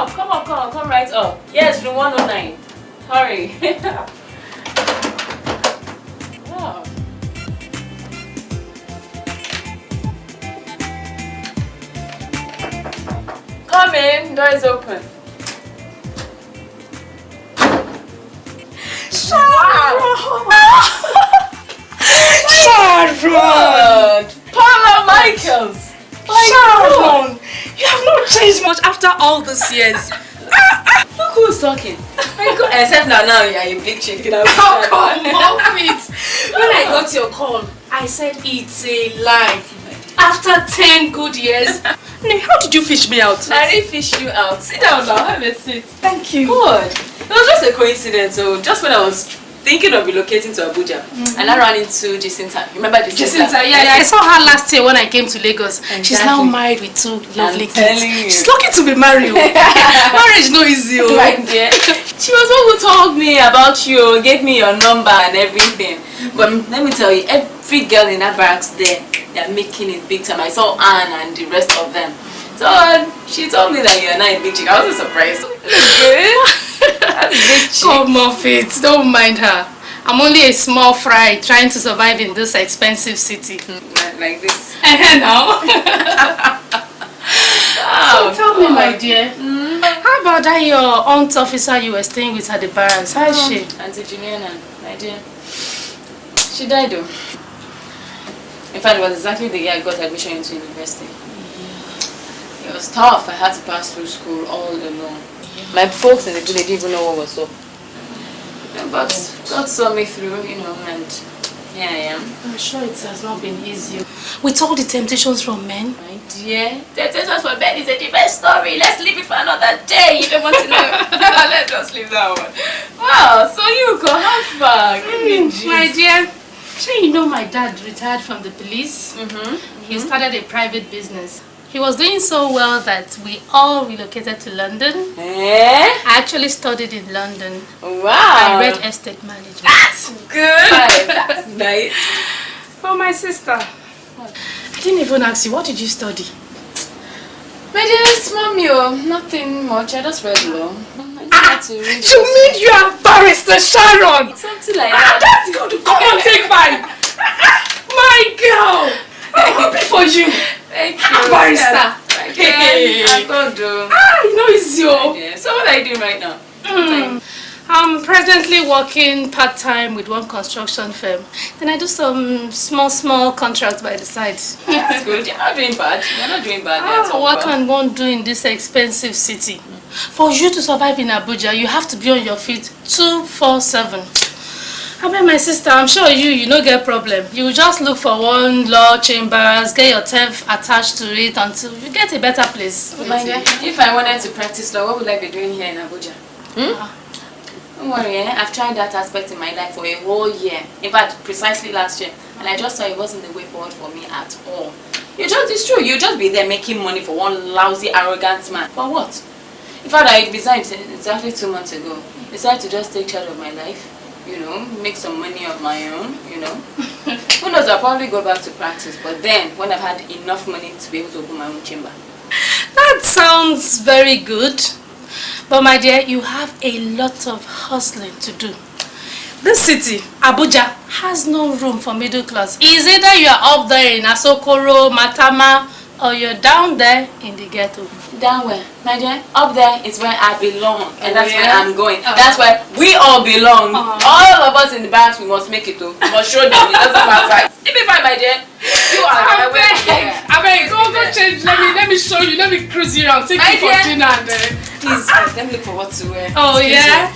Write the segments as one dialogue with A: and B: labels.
A: up, come right up. Yes, room 109. Hurry. Wow. Come in, door is open.
B: Sharon!
A: Sharon! Paula Michaels!
B: Sharon! You have not changed much after all these years.
A: Look who's talking. Except now you're a big chicken.
B: How come off it? When I got your call, I said it's a lie. After 10 good years. How did you fish me out?
A: I didn't fish you out. Sit down now, have a seat.
B: Thank you.
A: Good. It was just a coincidence. So just when I was thinking of relocating to Abuja, and I ran into Jacinta. Remember Jacinta?
B: Yeah. I saw her last year when I came to Lagos. Exactly. She's now married with 2 lovely kids. She's lucky to be married. Marriage no easy.
A: Right, dear. She was the one who told me about you, gave me your number and everything. But let me tell you, every girl in that barracks there, they're making it big time. I saw Anne and the rest of them. So she told me that you're not a big chick. I was so surprised.
B: Come off it, don't mind her. I'm only a small fry trying to survive in this expensive city.
A: Like this.
B: Now. So tell me, my dear, how about that your aunt officer you were staying with at the barracks? How is she?
A: Auntie Juliana, my dear. She died though. In fact, it was exactly the year I got admission into university. It was tough. I had to pass through school all alone. My folks in the village didn't even know what was up. But God saw me through, you know, and here I am.
B: I'm sure it has not been easy. With all the temptations from men.
A: My dear, temptations from men is a different story. Let's leave it for another day. You don't want to know. Let's just leave that one. Wow, so you go have fun.
B: My dear, sure you know my dad retired from the police. He started a private business. He was doing so well that we all relocated to London. I actually studied in London.
A: Wow.
B: I read estate management.
A: That's good. That's nice.
B: For my sister. I didn't even ask you, what did you study?
A: My dearest mommy, nothing much. I just read law.
B: You mean you are barrister Sharon?
A: Something like that.
B: That's good. Come on, take mine. My girl. I'm happy for you.
A: Thank you.
B: Barrister.
A: Hey. I don't do.
B: You know it's you.
A: So what are you doing right now?
B: I'm presently working part-time with one construction firm. Then I do some small contracts by the side.
A: That's good. You're not doing bad. You're not doing bad.
B: What can one do in this expensive city? For you to survive in Abuja, you have to be on your feet 24/7. I mean, my sister, I'm sure you don't get problem. You just look for one law chambers, get yourself attached to it until you get a better place.
A: My dear, if I wanted to practice law, what would I be doing here in Abuja? Don't worry, I've tried that aspect in my life for a whole year. In fact, precisely last year. And I just saw it wasn't the way forward for me at all. It's true, you just be there making money for one lousy, arrogant man. For what? In fact, I resigned exactly 2 months ago. Decided to just take charge of my life. You know, make some money of my own, you know. Who knows, I'll probably go back to practice, but then when I've had enough money to be able to open my own chamber.
B: That sounds very good. But my dear, you have a lot of hustling to do. This city, Abuja, has no room for middle class. It's either you are up there in Asokoro, Matama, or you're down there in the ghetto.
A: Down where? My dear, up there is where I belong. And that's where I'm going. That's where we all belong. All of us in the barracks, we must make it too. We must show them. It doesn't matter. It'll be fine, my dear. You are
B: I beg, go change. Let me show you. Let me cruise you around. Take you for dinner and then.
A: Please, let me look for what to wear.
B: Oh, yeah?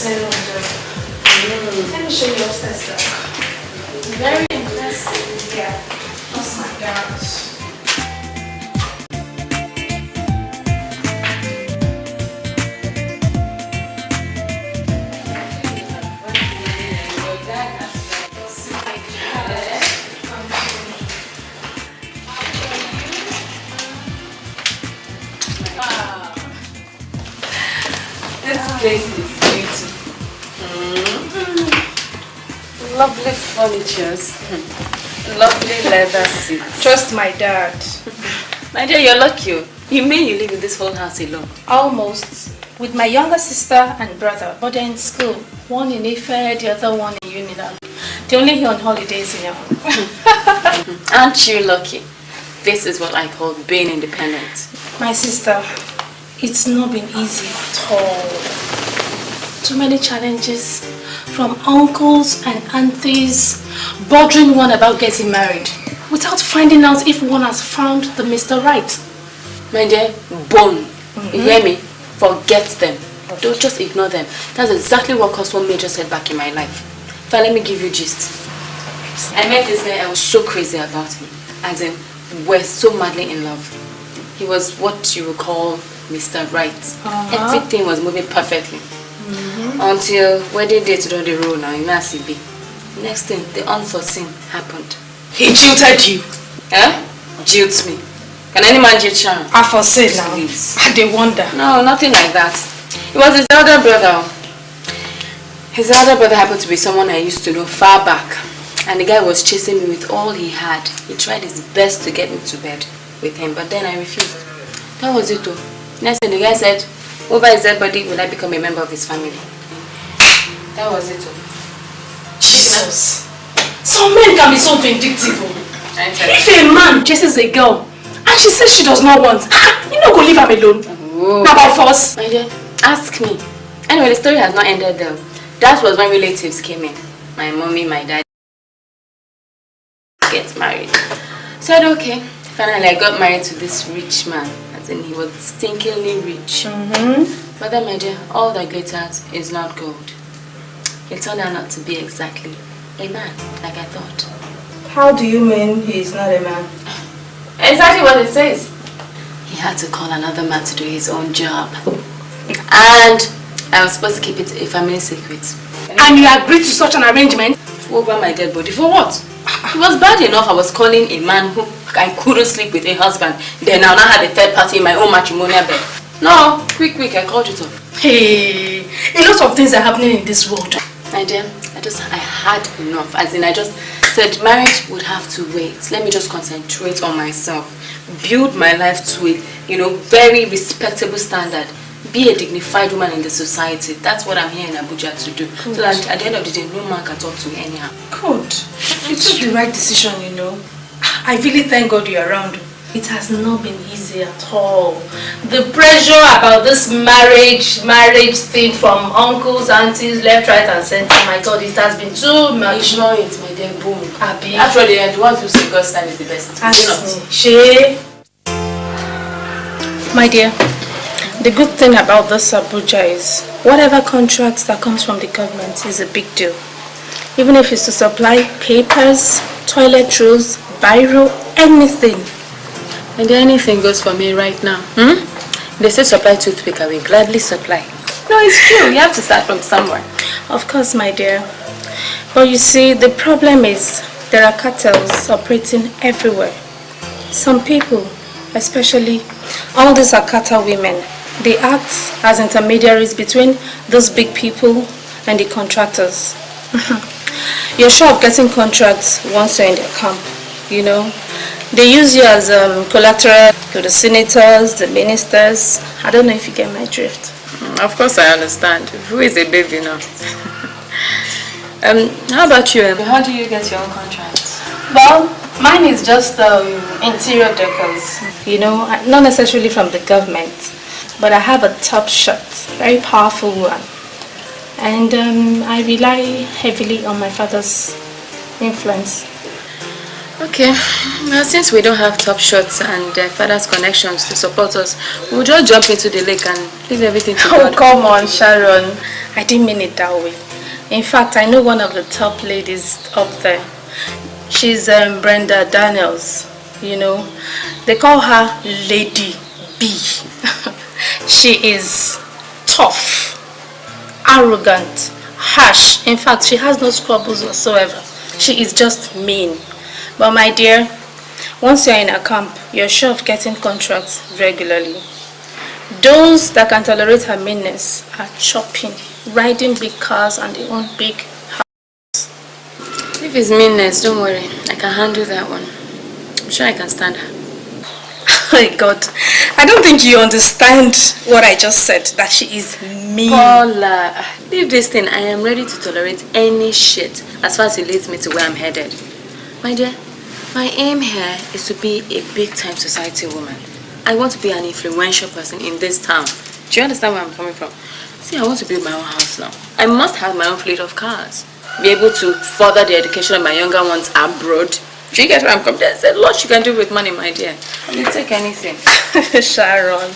B: Let me show you upstairs now.
A: Very impressive.
B: Yeah. Oh my gosh.
A: This place is beautiful. Lovely furnitures. Lovely leather seats.
B: Trust my dad.
A: My dear, you're lucky. You mean you live in this whole house alone?
B: Almost. With my younger sister and brother, but they're in school. One in Ife, the other one in Unidad. They're only here on holidays, you know.
A: Aren't you lucky? This is what I call being independent.
B: My sister, it's not been easy at all. Too many challenges from uncles and aunties bothering one about getting married without finding out if one has found the Mr. Right.
A: My dear, bone. You hear me? Forget them. Don't just ignore them. That's exactly what caused one major setback in my life. Fine, let me give you gist. I met this guy, I was so crazy about him. As in, we're so madly in love. He was what you would call Mr. Right. Everything was moving perfectly. Until wedding day to do the role now, you know as it be. Next thing, the unforeseen happened.
B: He jilted you.
A: Eh? Jilt me. Can any man jilt Sharon?
B: I foresee now. I dey wonder.
A: No, nothing like that. It was his elder brother. His elder brother happened to be someone I used to know far back. And the guy was chasing me with all he had. He tried his best to get me to bed with him, but then I refused. That was it though. Next thing the guy said, over his dead body will I become a member of his family. That was it though.
B: Jesus. Some men can be so vindictive. If a man chases a girl and she says she does not want, you not go leave her alone. Now by force.
A: My dear, ask me. Anyway, the story has not ended there. That was when relatives came in. My mommy, my dad get married. Said okay. Finally, I got married to this rich man. As in, he was stinkingly rich. But then, my dear, all that glitters is not gold. It turned out not to be exactly a man, like I thought.
B: How do you mean he is not a man?
A: Exactly what it says. He had to call another man to do his own job. And I was supposed to keep it a family secret.
B: And you agreed to such an arrangement?
A: Over my dead body. For what? It was bad enough I was calling a man who I couldn't sleep with a husband. Then I now had a third party in my own matrimonial bed. No, quick, I called it off.
B: Hey, a lot of things are happening in this world.
A: My dear, I had enough. As in, I just said marriage would have to wait. Let me just concentrate on myself. Build my life to a, very respectable standard. Be a dignified woman in the society. That's what I'm here in Abuja to do. Good. So that at the end of the day, no man can talk to me anyhow. Good.
B: You took the right decision, I really thank God you're around. It has not been easy at all. The pressure about this marriage thing from uncles, aunties, left, right and center. My God, it has been too much.
A: Ignore it, my dear, boom.
B: Abi.
A: After all, the ones who say God's time is the best.
B: She. My dear, the good thing about this Abuja is whatever contracts that comes from the government is a big deal. Even if it's to supply papers, toilet rolls, biro, anything.
A: And anything goes for me right now. They say supply toothpick, I will gladly supply. No, it's true. You have to start from somewhere.
B: Of course, my dear. But you see, the problem is there are cartels operating everywhere. Some people, especially all these are cartel women, they act as intermediaries between those big people and the contractors. You're sure of getting contracts once you're in their camp, They use you as collateral to the senators, the ministers. I don't know if you get my drift.
A: Of course I understand. Who is a baby now? How about you? How do you get your own contracts?
B: Well, mine is just interior decors. Not necessarily from the government. But I have a top shot, very powerful one. And I rely heavily on my father's influence.
A: Okay, well, since we don't have top shots and father's connections to support us, we'll just jump into the lake and leave everything to God.
B: Oh, come on, Sharon. I didn't mean it that way. In fact, I know one of the top ladies up there. She's Brenda Daniels, you know. They call her Lady B. She is tough, arrogant, harsh. In fact, she has no scruples whatsoever. She is just mean. But my dear, once you're in a camp, you're sure of getting contracts regularly. Those that can tolerate her meanness are chopping, riding big cars, and they own big houses.
A: If it's meanness, don't worry. I can handle that one. I'm sure I can stand her.
B: Oh my God, I don't think you understand what I just said, that she is mean.
A: Paula, leave this thing. I am ready to tolerate any shit as far as it leads me to where I'm headed. My dear, my aim here is to be a big-time society woman. I want to be an influential person in this town. Do you understand where I'm coming from? See, I want to build my own house now. I must have my own fleet of cars. Be able to further the education of my younger ones abroad. Do you get where I'm coming from? There's a lot you can do with money, my dear. You take anything.
B: Sharon,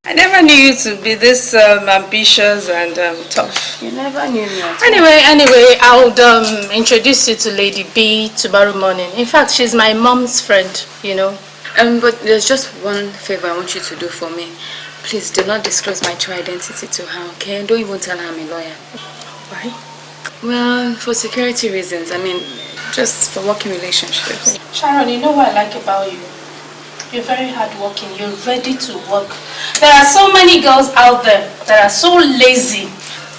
B: I never knew you to be this ambitious and tough.
A: You never knew me at all.
B: Anyway, I would introduce you to Lady B tomorrow morning. In fact, she's my mom's friend, you know.
A: But there's just one favor I want you to do for me. Please do not disclose my true identity to her, okay? Don't even tell her I'm a lawyer.
B: Why?
A: Well, for security reasons. I mean, just for working relationships.
B: Sharon, you know what I like about you? You're very hardworking. You're ready to work. There are so many girls out there that are so lazy.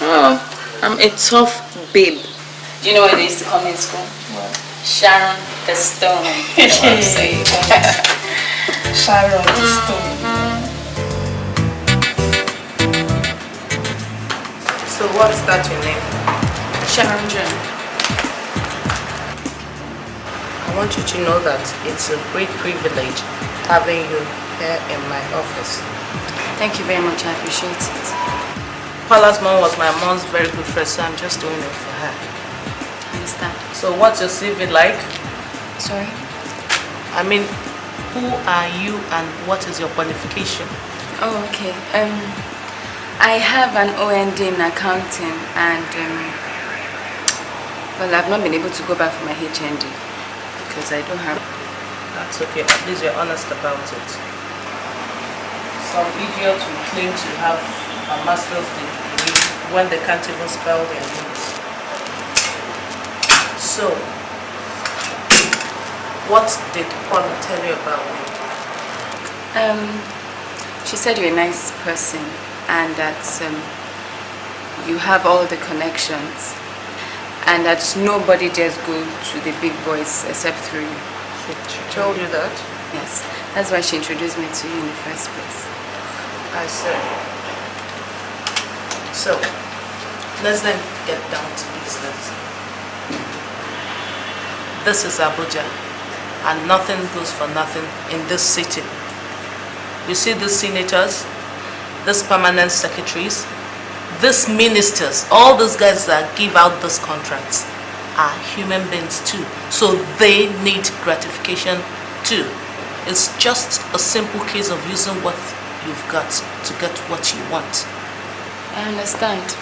A: Oh, I'm a tough babe. Do you know what they used to call me in school?
B: What?
A: Sharon the Stone.
B: Sharon the Stone.
C: So what's that your name?
A: Sharon John.
C: I want you to know that it's a great privilege having you here in my office.
A: Thank you very much. I appreciate it.
C: Paula's mom was my mom's very good friend, so I'm just doing it for her.
A: I understand.
C: So what's your CV like?
A: Sorry?
C: I mean, who are you and what is your qualification?
A: Oh, okay. I have an OND in accounting and well, I've not been able to go back for my HND because I don't have.
C: That's okay, at least you're honest about it. Some idiots will claim to have a master's degree when they can't even spell their names. So, what did Paula tell you about me?
A: She said you're a nice person and that you have all the connections and that nobody dares go to the big boys except through you.
C: She told you that?
A: Yes, that's why she introduced me to you in the first place.
C: I see. So, let's then get down to business. This is Abuja, and nothing goes for nothing in this city. You see these senators, these permanent secretaries, these ministers, all those guys that give out these contracts are human beings too. So they need gratification too. It's just a simple case of using what you've got to get what you want.
A: I understand.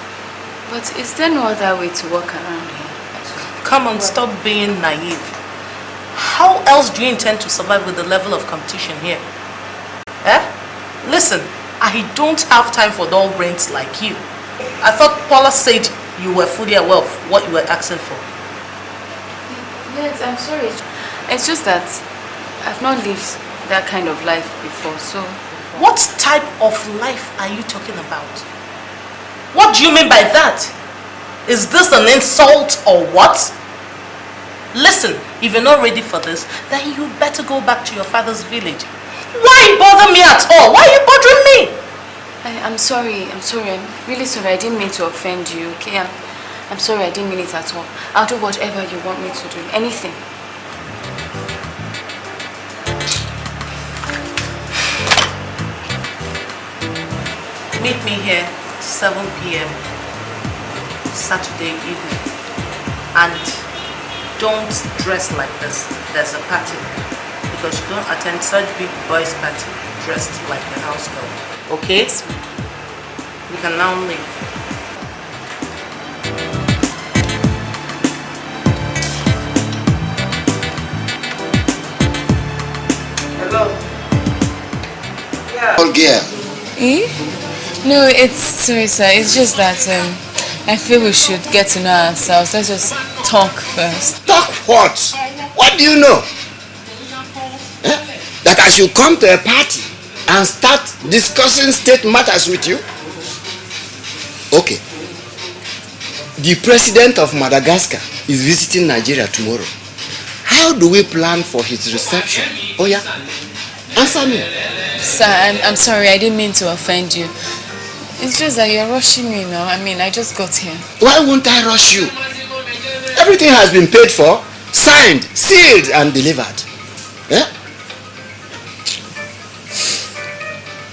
A: But is there no other way to work around here?
C: Come on, stop being naive. How else do you intend to survive with the level of competition here? Eh? Listen, I don't have time for dull brains like you. I thought Paula said you were fully aware of what you were asking for.
A: Yes, I'm sorry. It's just that I've not lived that kind of life before, so...
C: What type of life are you talking about? What do you mean by that? Is this an insult or what? Listen, if you're not ready for this, then you better go back to your father's village. Why bother me at all? Why are you bothering me?
A: I'm sorry. I'm really sorry. I didn't mean to offend you, okay? I'm sorry. I didn't mean it at all. I'll do whatever you want me to do. Anything.
C: Meet me here 7 p.m. Saturday evening. And don't dress like this. There's a party. Because you don't attend such big boys' party dressed like a house girl. Okay? You can now leave.
D: girl?
A: Eh? No, it's sorry, sir. It's just that I feel we should get to know ourselves. Let's just talk first.
D: Talk what? What do you know? That I should come to a party and start discussing state matters with you? Okay. The president of Madagascar is visiting Nigeria tomorrow. How do we plan for his reception? Oh yeah? Answer me.
A: Sir, I'm sorry. I didn't mean to offend you. It's just that you're rushing me now. I mean, I just got here.
D: Why won't I rush you? Everything has been paid for, signed, sealed, and delivered. Yeah?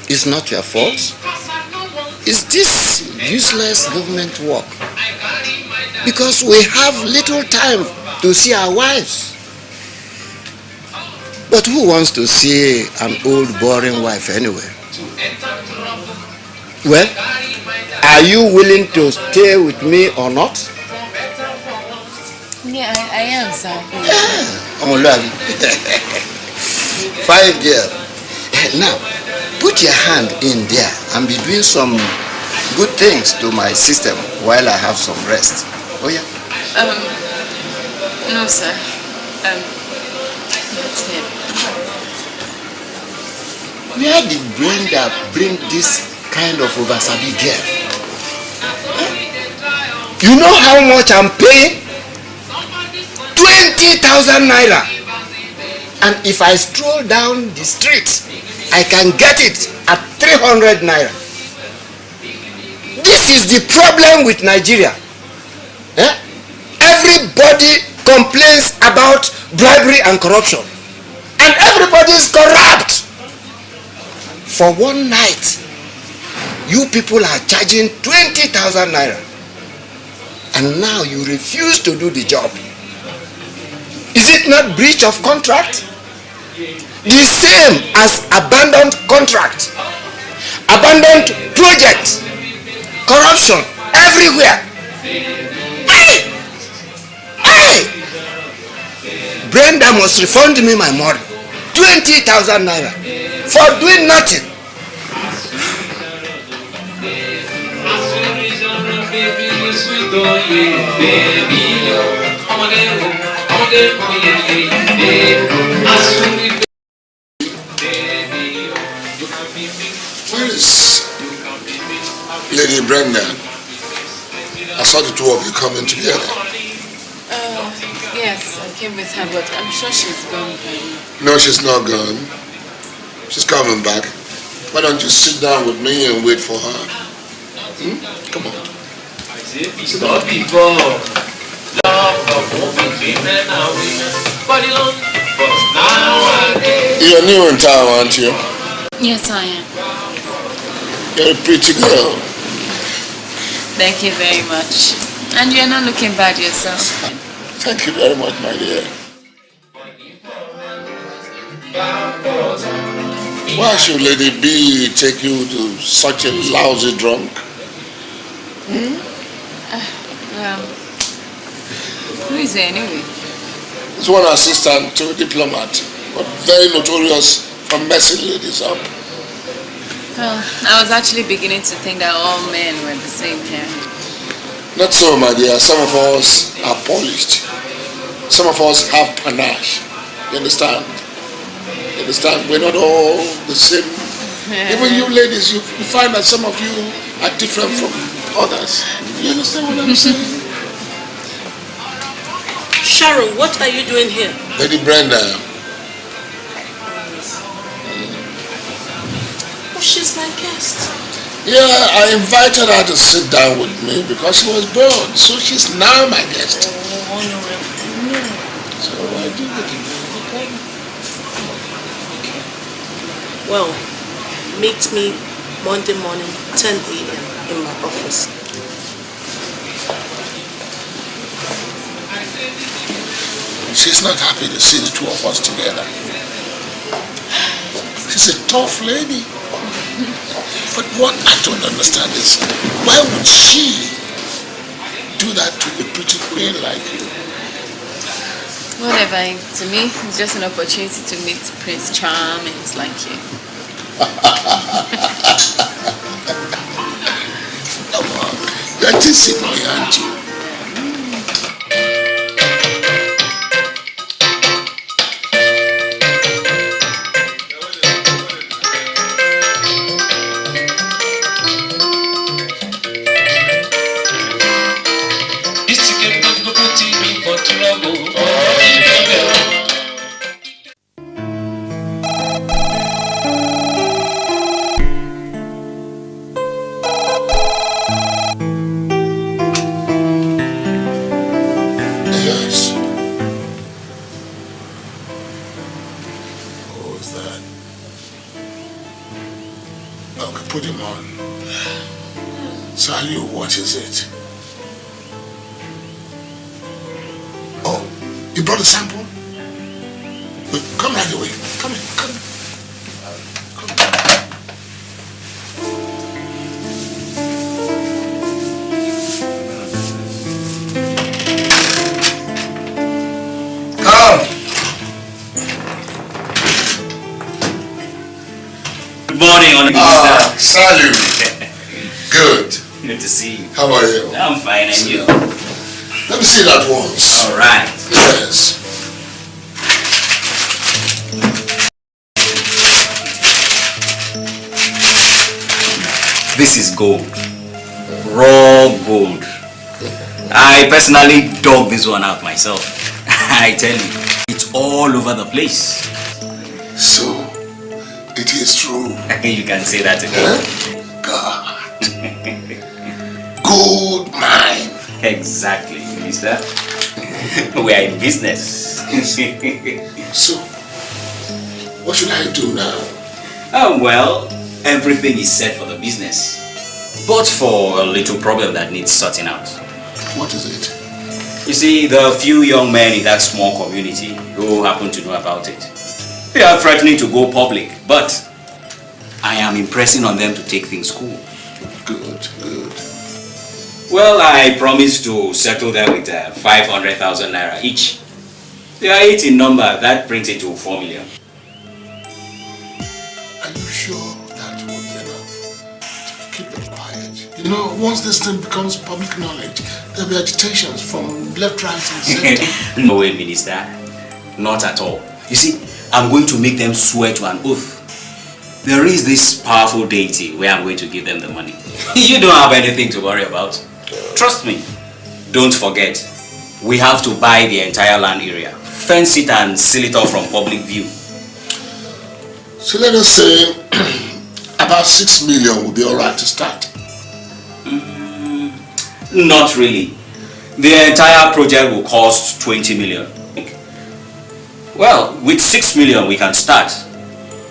D: It's not your fault. It's this useless government work. Because we have little time to see our wives. But who wants to see an old boring wife anyway? Well, are you willing to stay with me or not?
A: Yeah, I am, sir.
D: Oh, love. Fine girl. Now, put your hand in there and be doing some good things to my system while I have some rest. Oh, yeah?
A: No, sir. Not here.
D: Where did Brenda bring this kind of oversabi girl? You know how much I'm paying? 20,000 naira. And if I stroll down the street, I can get it at 300 naira. This is the problem with Nigeria. Everybody complains about bribery and corruption. And everybody is corrupt. For one night, you people are charging 20,000 naira. And now you refuse to do the job. Is it not breach of contract? The same as abandoned contract, abandoned project, corruption everywhere. Hey! Hey! Brenda must refund me my money, 20,000 naira, for doing nothing.
E: Where is Lady Brenda? I saw the two of you coming together.
A: Yes, I came with her, but I'm sure she's gone by now.
E: No, she's not gone. She's coming back. Why don't you sit down with me and wait for her? Come on.
F: Stop before love between men and women, but nowadays.
E: You're new in town, aren't you?
A: Yes, I am.
E: You're a pretty girl.
A: Thank you very much. And you're not looking bad yourself.
E: Thank you very much, my dear. Why should Lady B take you to such a lousy drunk?
A: Who is it anyway?
E: It's one assistant to a diplomat, but very notorious for messing ladies up.
A: Well, I was actually beginning to think that all men were the same here.
E: Not so, my dear. Some of us are polished. Some of us have panache. You understand? You understand? We're not all the same. Even you ladies, you find that some of you are different from others. You understand what I'm saying?
B: Sharon, what are you doing here?
E: Lady Brenda.
B: Oh, she's my guest.
E: Yeah, I invited her to sit down with me because she was bored. So she's now my guest.
B: Oh, no.
E: So I do it.
B: Well, meet me Monday morning, 10 a.m. in my office.
E: She's not happy to see the two of us together. She's a tough lady. But what I don't understand is, why would she do that to a pretty queen like you?
A: Whatever, to me, it's just an opportunity to meet Prince Charmings like you.
E: Come on, you're teasing me, aren't you? What is it? Oh, you brought a sample? Wait, come right away. Come in, come in. Come.
G: Good morning, Honorable Minister.
E: Salute. Good.
G: Good to see you.
E: How are you?
G: I'm fine, and you?
E: Let me see that once.
G: All right.
E: Yes.
G: This is gold. Raw gold. I personally dug this one out myself. I tell you, it's all over the place.
E: So, it is true.
G: You can say that again.
E: Huh? God. Gold mine.
G: Exactly, Minister. We are in business.
E: So, what should I do now?
G: Oh, well, everything is set for the business. But for a little problem that needs sorting out.
E: What is it?
G: You see, there are a few young men in that small community who happen to know about it. They are threatening to go public, but I am impressing on them to take things cool.
E: Good, good.
G: Well, I promised to settle them with 500,000 naira each. They are 8 in number. That brings it to 4 million.
E: Are you sure that will be enough to keep them quiet? You know, once this thing becomes public knowledge, there'll be agitations from left, right, and center.
G: No way, Minister. Not at all. You see, I'm going to make them swear to an oath. There is this powerful deity where I'm going to give them the money. You don't have anything to worry about. Trust me. Don't forget, we have to buy the entire land area, fence it and seal it off from public view.
E: So let us say about 6 million will be alright to start.
G: Not really. The entire project will cost 20 million. Well, with 6 million we can start.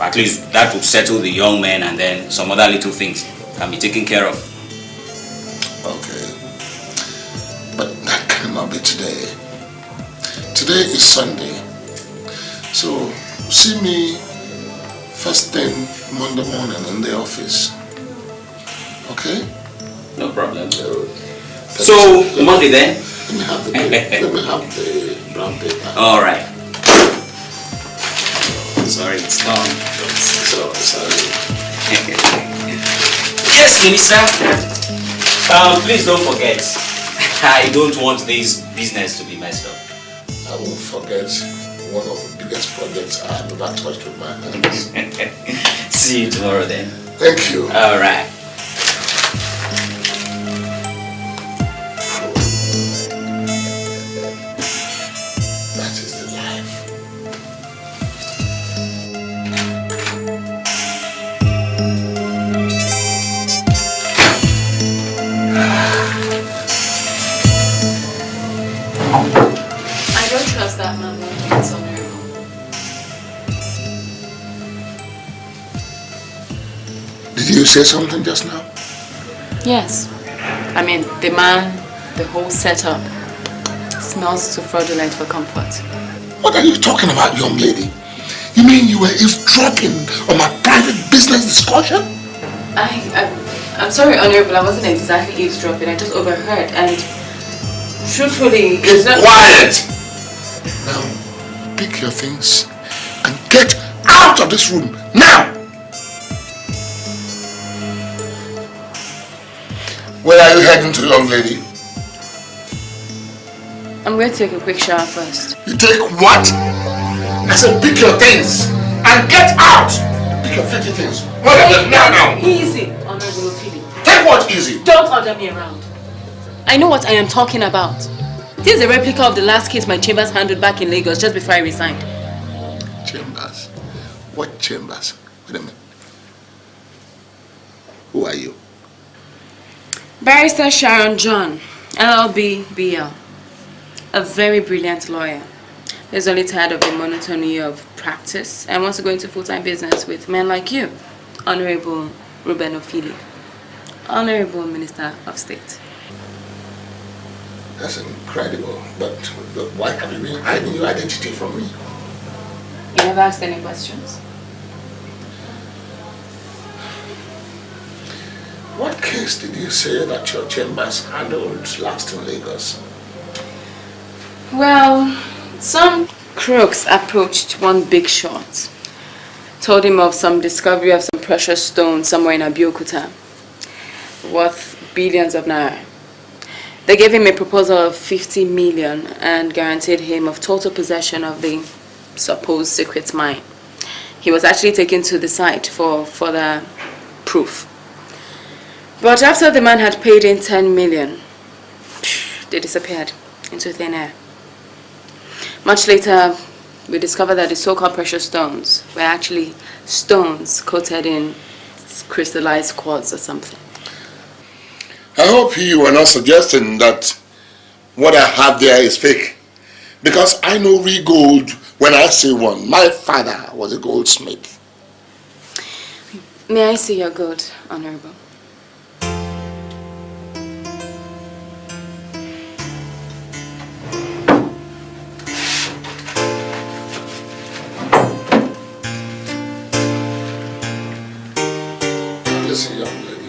G: At least that would settle the young men, and then some other little things can be taken care of.
E: Okay. But that cannot be today. Today is Sunday. So see me first thing Monday morning in the office. Okay?
G: No problem. So Monday then?
E: Let me have the let me have the brown paper.
G: Alright. Sorry, it's gone.
E: Sorry.
G: Yes, Minister. Please don't forget. I don't want this business to be messed up.
E: I won't forget one of the biggest projects I have ever touched with my hands.
G: See you tomorrow then.
E: Thank you.
G: All right.
E: That is the life.
A: I don't trust that man when it's honorable.
E: Did you say something just now?
A: Yes. I mean, the man, the whole setup smells too fraudulent for comfort.
E: What are you talking about, young lady? You mean you were eavesdropping on my private business discussion?
A: I'm sorry, Honorable, I wasn't exactly eavesdropping. I just overheard, and truthfully, it's not...
E: Quiet! Now, pick your things and get out of this room, now! are you heading to, young lady?
A: I'm going to take a quick shower first.
E: You take what? I said pick your things and get out! Pick your 50 things. Now.
A: Easy, Honorable Ophelia.
E: Take what easy?
A: Don't order me around. I know what I am talking about. This is a replica of the last case my chambers handled back in Lagos just before I resigned.
E: Chambers? What chambers? Wait a minute. Who are you?
A: Barrister Sharon John, LLB BL. A very brilliant lawyer. He's only tired of the monotony of practice and wants to go into full-time business with men like you, Honorable Ruben Ophelia, Honorable Minister of State.
E: That's incredible, but why have you been hiding your identity from me?
A: You never asked any questions?
E: What case did you say that your chambers handled last in Lagos?
A: Well, some crooks approached one big shot. Told him of some discovery of some precious stones somewhere in Abeokuta, worth billions of naira. They gave him a proposal of 50 million and guaranteed him of total possession of the supposed secret mine. He was actually taken to the site for further proof. But after the man had paid in 10 million, they disappeared into thin air. Much later, we discovered that the so-called precious stones were actually stones coated in crystallized quartz or something.
E: I hope you are not suggesting that what I have there is fake. Because I know real gold when I see one. My father was a goldsmith.
A: May I see your gold, Honorable?
E: Listen, young lady.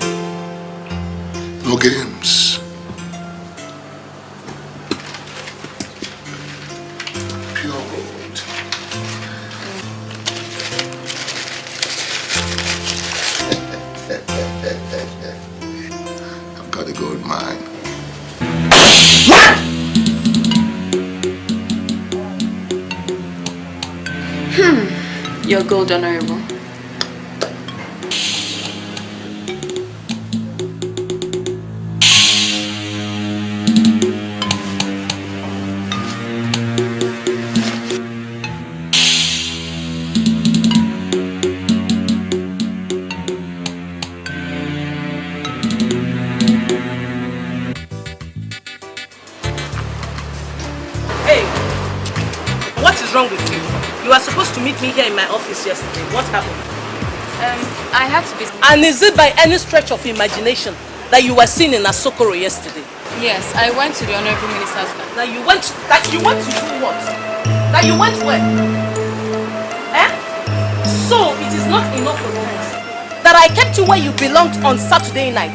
E: No games. Pure gold. I've got a gold mine. What?
A: Your gold, Honorable.
B: Wrong with you? You were supposed to meet me here in my office yesterday. What happened?
A: I had to be...
B: And is it by any stretch of imagination that you were seen in Asokoro yesterday?
A: Yes, I went to the Honorable Minister's car.
B: That you went to do what? That you went where? Eh? So it is not enough for tonight that I kept you where you belonged on Saturday night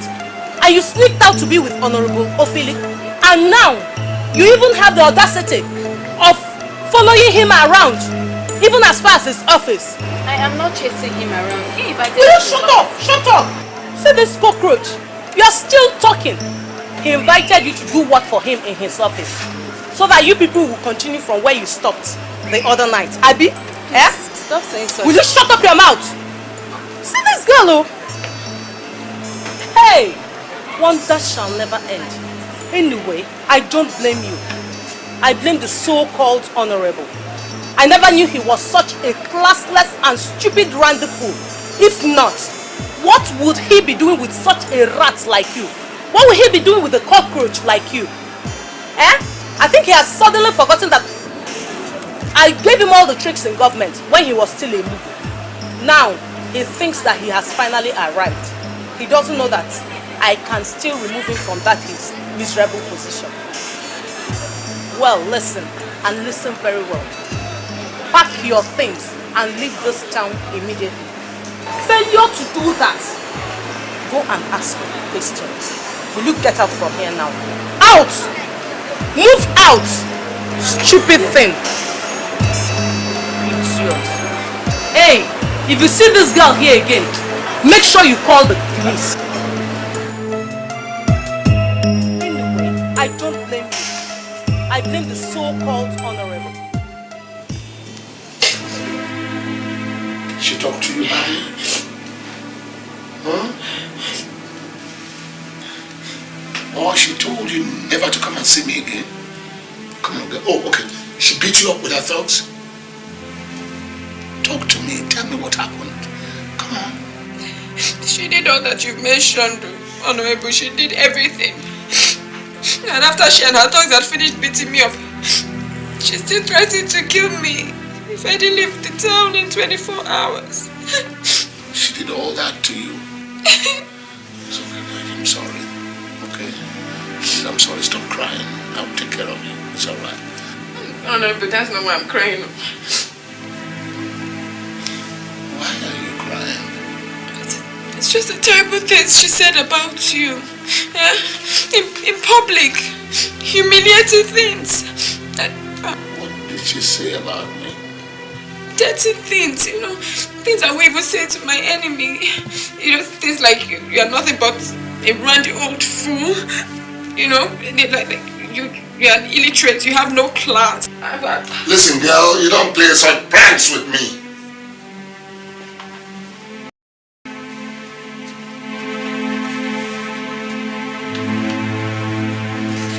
B: and you sneaked out to be with Honorable Ophelia, and now you even have the audacity of following him around, even as far as his office.
A: I am not chasing him around. He invited me.
B: Will you shut up? Shut up! See this cockroach? You are still talking. He invited you to do work for him in his office, so that you people will continue from where you stopped the other night. Abi? Eh?
A: Stop saying so.
B: Will you shut up your mouth? See this girl, oh? Hey! Wonder shall never end. Anyway, I don't blame you. I blame the so-called honorable. I never knew he was such a classless and stupid randy fool. If not, what would he be doing with such a rat like you? What would he be doing with a cockroach like you? Eh? I think he has suddenly forgotten that I gave him all the tricks in government when he was still a mugu. Now, he thinks that he has finally arrived. He doesn't know that I can still remove him from that his miserable position. Well, listen, and listen very well. Pack your things and leave this town immediately. Failure to do that, go and ask me questions. Will you get out from here now? Out! Move out! Stupid thing. Idiot. Hey, if you see this girl here again, make sure you call the police.
C: I blame the so-called honorable.
E: She talked to you, Maddie? Huh? Or she told you never to come and see me again? Come on, girl. Oh, okay. She beat you up with her thugs? Talk to me. Tell me what happened. Come on.
H: She did all that you've mentioned, Honorable. She did everything. And after she and her thugs had finished beating me up, she still threatened to kill me if I didn't leave the town in 24 hours.
E: She did all that to you? It's okay, I'm sorry. Okay? I'm sorry. Stop crying. I'll take care of you. It's alright.
H: Oh no, but that's not why I'm crying.
E: Why are you crying?
H: It's just the terrible things she said about you. Yeah? In public. Humiliating things.
E: What did she say about me?
H: Dirty things, you know. Things I would even say to my enemy. You know, things like you are nothing but a randy old fool. You know, like you're an illiterate, you have no class.
E: Listen, girl, you don't play such pranks with me.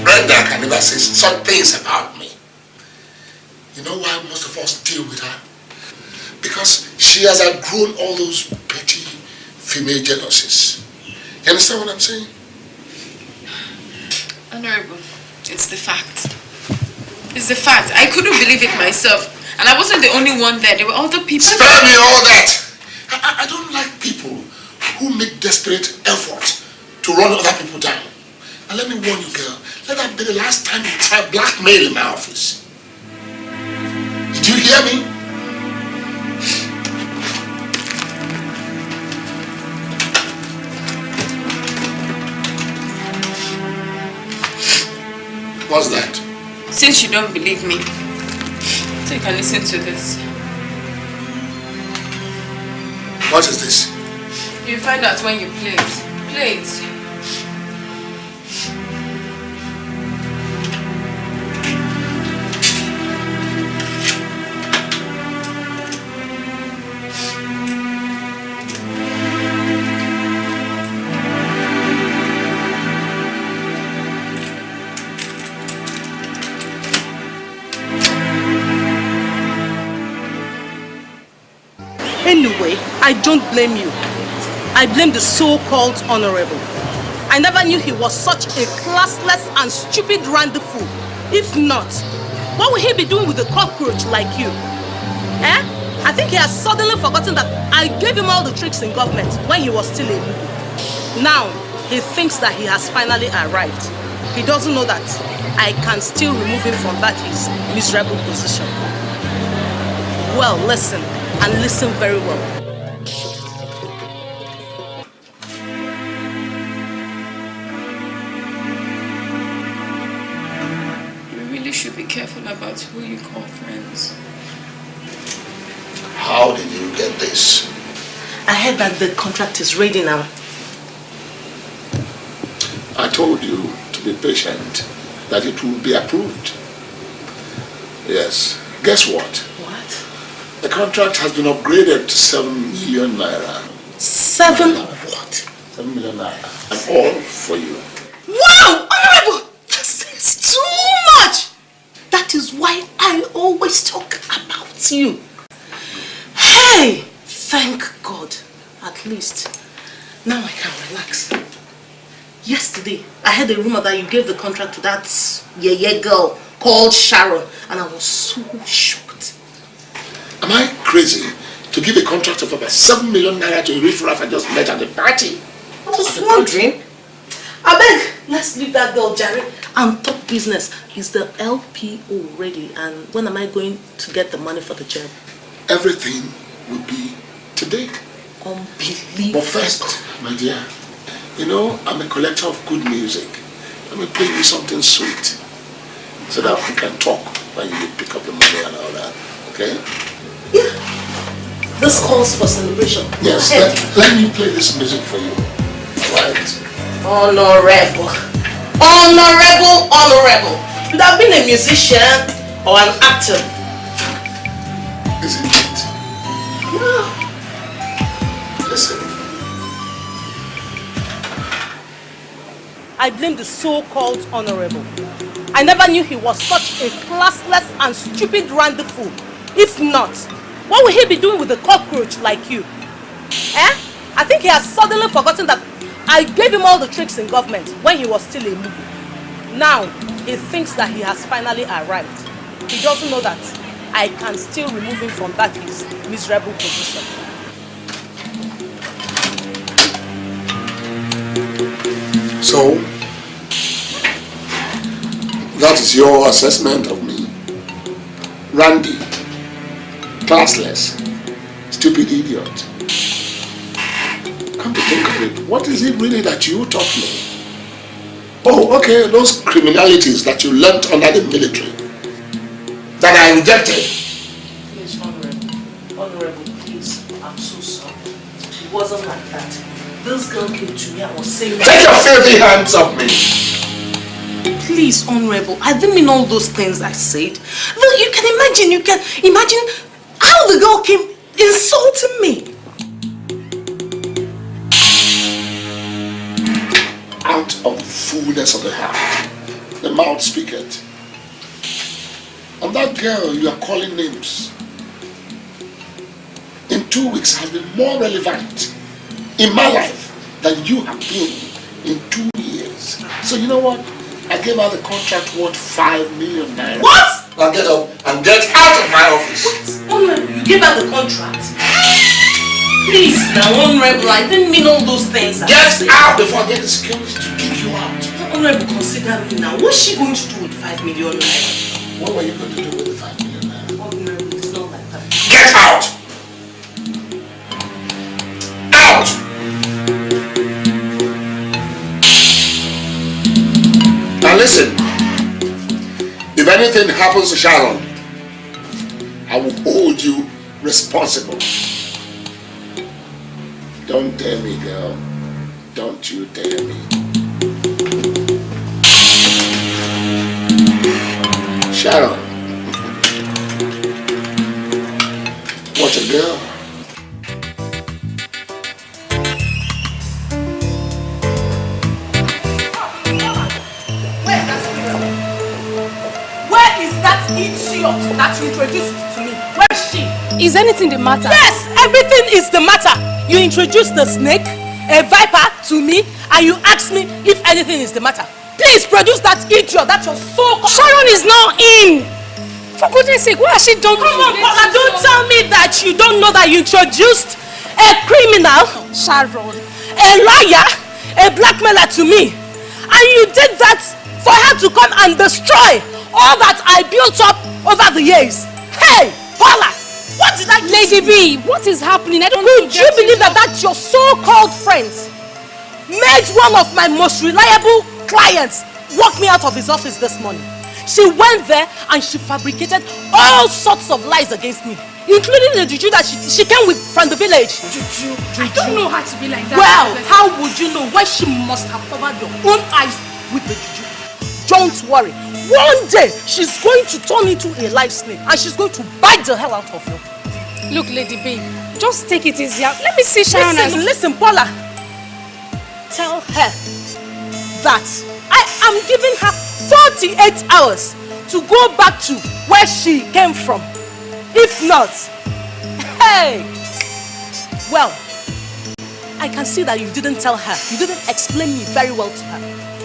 E: Brenda can never say such things about me. You know why most of us deal with her? Because she has outgrown all those petty female jealousies. You understand what I'm saying?
H: Honorable, it's the fact. It's the fact. I couldn't believe it myself. And I wasn't the only one there. There were other people.
E: Spare me all that! I don't like people who make desperate efforts to run other people down. And let me warn you, girl, let that be the last time you try blackmail in my office. Did you hear me? What's that?
H: Since you don't believe me, take a listen to this.
E: What is this?
H: You'll find out when you play it. Play it.
C: Anyway, I don't blame you. I blame the so-called honorable. I never knew he was such a classless and stupid randy fool. If not, what would he be doing with a cockroach like you? Eh? I think he has suddenly forgotten that I gave him all the tricks in government when he was still a baby. Now, he thinks that he has finally arrived. He doesn't know that I can still remove him from that his miserable position. Well, listen, and listen very well.
H: You really should be careful about who you call friends.
E: How did you get this?
C: I heard that the contract is ready now.
E: I told you to be patient, that it will be approved. Yes. Guess what?
C: What?
E: The contract has been upgraded to 7 million naira.
C: 7 what?
E: 7 million naira. And all for you.
C: Wow! Honorable! This is too much! That is why I always talk about you. Hey! Thank God. At least, now I can relax. Yesterday, I heard a rumor that you gave the contract to that girl called Sharon, and I was so shocked.
E: Am I crazy to give a contract of about 7 million naira to a riffraff I just met at the party?
C: I was wondering. I beg, let's leave that girl, Jerry, and talk business. Is the LPO ready, and when am I going to get the money for the job?
E: Everything will be today.
C: Unbelievable.
E: But first, my dear, you know, I'm a collector of good music. Let me play you something sweet so that we can talk when you pick up the money and all that. Okay?
C: Yeah. This calls for celebration.
E: Yes, let me play this music for you. Alright?
C: Honorable. Honorable, honorable. You'd have been a musician or an actor.
E: Isn't it?
C: Yeah.
E: Listen.
C: I blame the so-called honorable. I never knew he was such a classless and stupid randy fool. If not, what will he be doing with a cockroach like you? Eh? I think he has suddenly forgotten that I gave him all the tricks in government when he was still a mugu. Now, he thinks that he has finally arrived. He doesn't know that I can still remove him from that his miserable position.
E: So, that is your assessment of me. Randy, classless, stupid idiot. Come to think of it, what is it really that you taught me? Oh, okay, those criminalities that you learnt under the military, that I rejected.
C: Please, Honorable, please, I'm so sorry. It wasn't like that. This girl came to me and was saying...
E: Take your filthy hands off me!
C: Please, Honorable, I didn't mean all those things I said. Look, you can imagine how the girl came insulting me.
E: Out of the fullness of the heart, the mouth speaketh. And that girl you are calling names, in 2 weeks has been more relevant in my life than you have been in 2 years. So you know what? I gave her the contract worth 5 million naira.
C: What?
E: Now get up and get out of my office.
C: What? Honorable, you gave her the contract? Please now, Honorable, I didn't mean all those things.
E: Get out before I get the security to kick you out.
C: Honorable, consider me now. What's she going to do with 5 million naira?
E: What were you going to do with the 5 million naira?
C: Honorable, it's not like that.
E: Get out! Out! Now listen, if anything happens to Sharon, I will hold you responsible. Don't dare me, girl. Don't you dare me. Sharon. What a girl.
C: Where is that idiot that you introduced to me? Where is she?
B: Is anything the matter?
C: Yes, everything is the matter. You introduced the snake, a viper, to me, and you asked me if anything is the matter. Please produce that idiot that you're so...
B: Sharon is now in. For goodness sake, what has she done?
C: Come on, Paula, don't tell me that you don't know that you introduced a criminal,
B: Sharon,
C: a liar, a blackmailer to me. And you did that for her to come and destroy all that I built up over the years. Hey, Paula, what did I do?
B: Lady B, what is happening? I don't know.
C: Could you believe that your so-called friends made one of my most reliable clients walk me out of his office this morning? She went there and she fabricated all sorts of lies against me, including the juju that she came with from the village.
B: Juju. I don't know how to be like that.
C: Well, how would you know when she must have covered your own eyes with the juju? Don't worry. One day, she's going to turn into a live snake and she's going to bite the hell out of you.
B: Look, Lady B, just take it easy. Let me see Sharon.
C: Listen, Paula. Tell her that I am giving her 48 hours to go back to where she came from. If not, hey, well, I can see that you didn't tell her. You didn't explain me very well to her.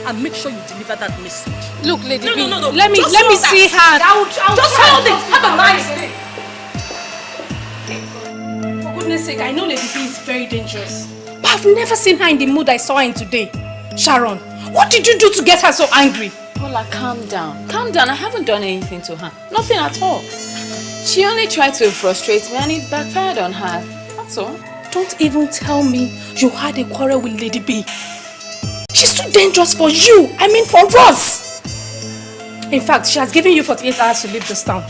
C: And make sure you deliver that message.
B: Look, Lady B,
C: no.
B: let me see her.
C: Just hold it. Have a nice day.
B: For goodness sake, I know Lady B is very dangerous. But I've never seen her in the mood I saw her in today. Sharon, what did you do to get her so angry?
A: Paula, calm down. Calm down. I haven't done anything to her. Nothing at all. She only tried to frustrate me and it backfired on her. That's all.
B: Don't even tell me you had a quarrel with Lady B. She's too dangerous for you. I mean for us. In fact, she has given you 48 hours to leave this town.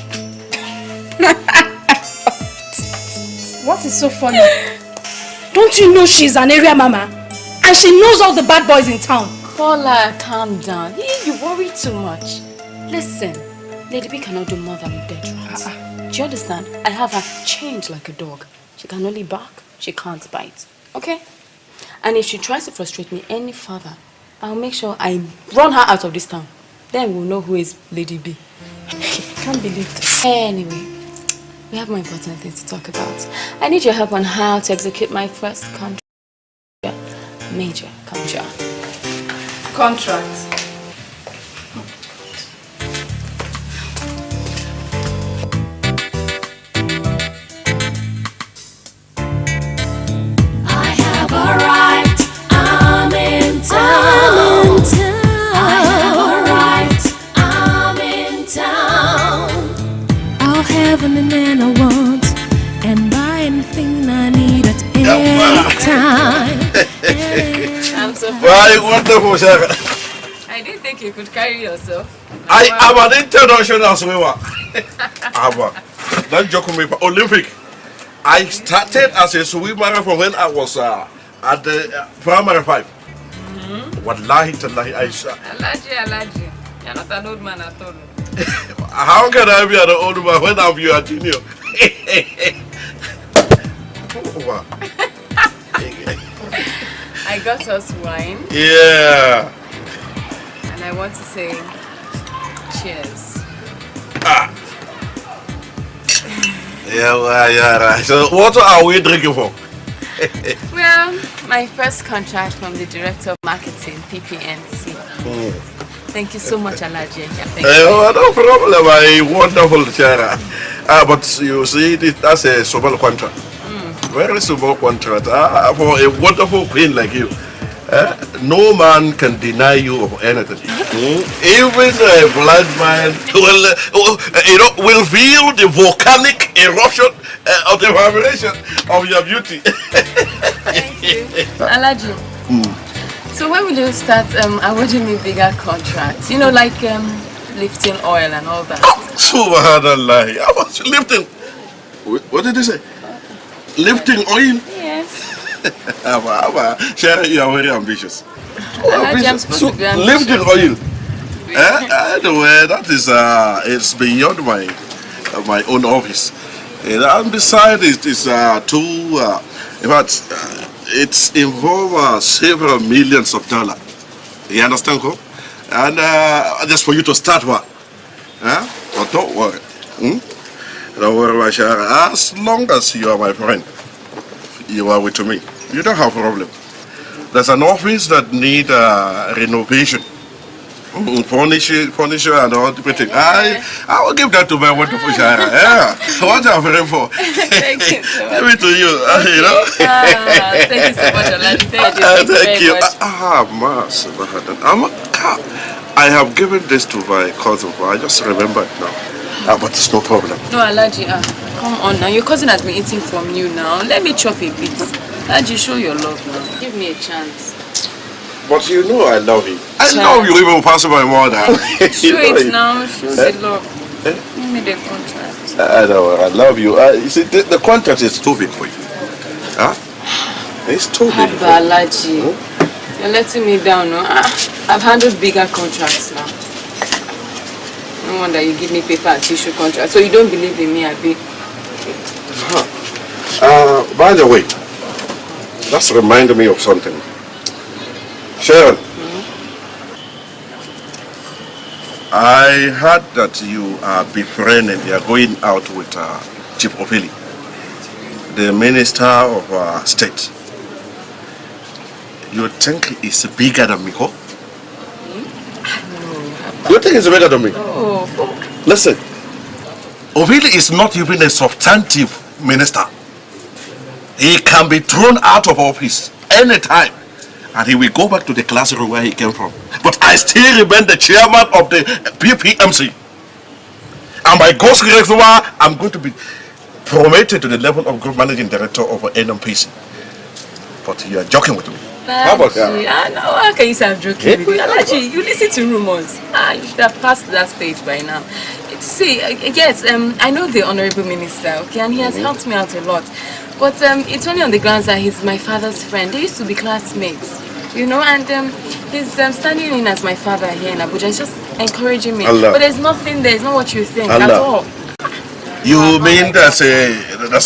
B: What is so funny? Don't you know she's an area mama? And she knows all the bad boys in town.
A: Paula, calm down. You worry too much. Listen, Lady B cannot do more than a dead rat. Do you understand? I have her chained like a dog. She can only bark, she can't bite. Okay? And if she tries to frustrate me any further, I'll make sure I run her out of this town. Then we'll know who is Lady B. Can't believe this. Anyway, we have more important things to talk about. I need your help on how to execute my first contract. Major contract.
B: Contract.
I: Anything I want and buy anything I need at any time.
A: I'm so
J: Well, wonderful, Sharon.
A: I didn't think you could carry yourself.
J: I am an international swimmer. Don't joke with me. Olympic. I started as a swimmer from when I was at the primary 5. Wallahi tallahi, Aisha.
A: Alaji. You're not an old man at all.
J: How can I be an old man when I'm your junior?
A: I got us wine.
J: Yeah.
A: And I want to say cheers.
J: Yeah, right. So what are we drinking for?
A: Well, my first contract from the director of marketing, PPNC. Thank you so much, Alaji. Thank you.
J: No problem. Wonderful, Sharon. But you see, that's a small contract. Very small contract. For a wonderful queen like you, no man can deny you of anything. Even a blind man will feel the volcanic eruption of the vibration of your beauty.
A: Thank you. Alaji. So when will you start awarding me bigger contracts? You know, like lifting oil and all that.
J: Subhanallah. How much lifting? What did you say? Lifting oil?
A: Yes.
J: Sharon, you are very ambitious.
A: Alaji, I'm supposed to be ambitious.
J: Lifting oil. Anyway, that is it's beyond my own office. And besides, it is in fact, it's involves several millions of dollars. You understand, Ko? And just for you to start work. But don't worry. Don't worry, my Sharon. As long as you are my friend, you are with me. You don't have a problem. There's an office that need renovation. Furniture and all everything. I will give that to my wonderful Sharon. Yeah. What I'm very for.
A: Thank you so much.
J: Give it to you. You know.
A: Thank you so much, Alaji. Thank you.
J: I have given this to my cousin. I just remember it now. But it's no problem.
A: No, Alaji, come on now. Your cousin has been eating from you now. Let me chop a bit. Alaji, show your love now. Give me a chance.
J: But you know I love you. I love you even past my mother.
A: Show it now. Show the love. Give me the contract.
J: I know. I love you. You see, the contract is too big for you. It's too big for you.
A: Alaji, you're letting me down, no? I've handled bigger contracts now. No wonder you give me paper and tissue contract. So you don't believe in me, Abi?
J: By the way, that's reminded me of something. Sharon, I heard that you are befriending, you are going out with Chief Opili, the Minister of State. You think it's bigger than me, huh? You think it's bigger than me?
A: Oh.
J: Listen, Opili is not even a substantive minister. He can be thrown out of office anytime. And he will go back to the classroom where he came from. But I still remain the chairman of the PPMC. And by God's grace, I'm going to be promoted to the level of group managing director of NMPC. But you are joking with me. How about that?
A: No, how can you say I'm joking with you? Alaji, you listen to rumors. You should have passed that stage by now. See, yes, I know the Honorable Minister, okay, and he has helped me out a lot. But it's only on the grounds that he's my father's friend. They used to be classmates. You know, and he's standing in as my father here in Abuja. He's just encouraging me.
J: Allah.
A: But there's nothing there. It's not what you think
J: Allah.
A: at all.
J: You mean there's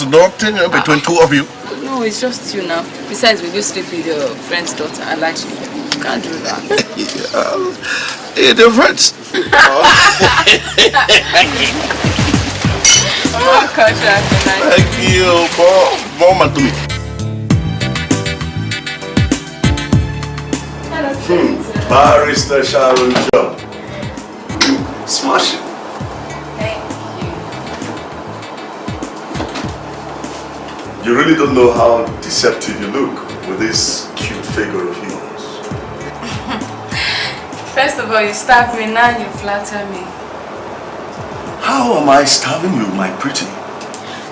J: no thing between two of you?
A: No, it's just you now. Besides, will you sleep with your friend's daughter? I like you. You can't do that.
J: Yeah, they're friends.
A: Oh, gosh,
J: thank you, Mom, to me. Barrister Sharon Job. Smash it.
A: Thank
J: you. You really don't know how deceptive you look with this cute figure of yours.
A: First of all, you starve me, now you flatter me.
J: How am I starving you, my pretty?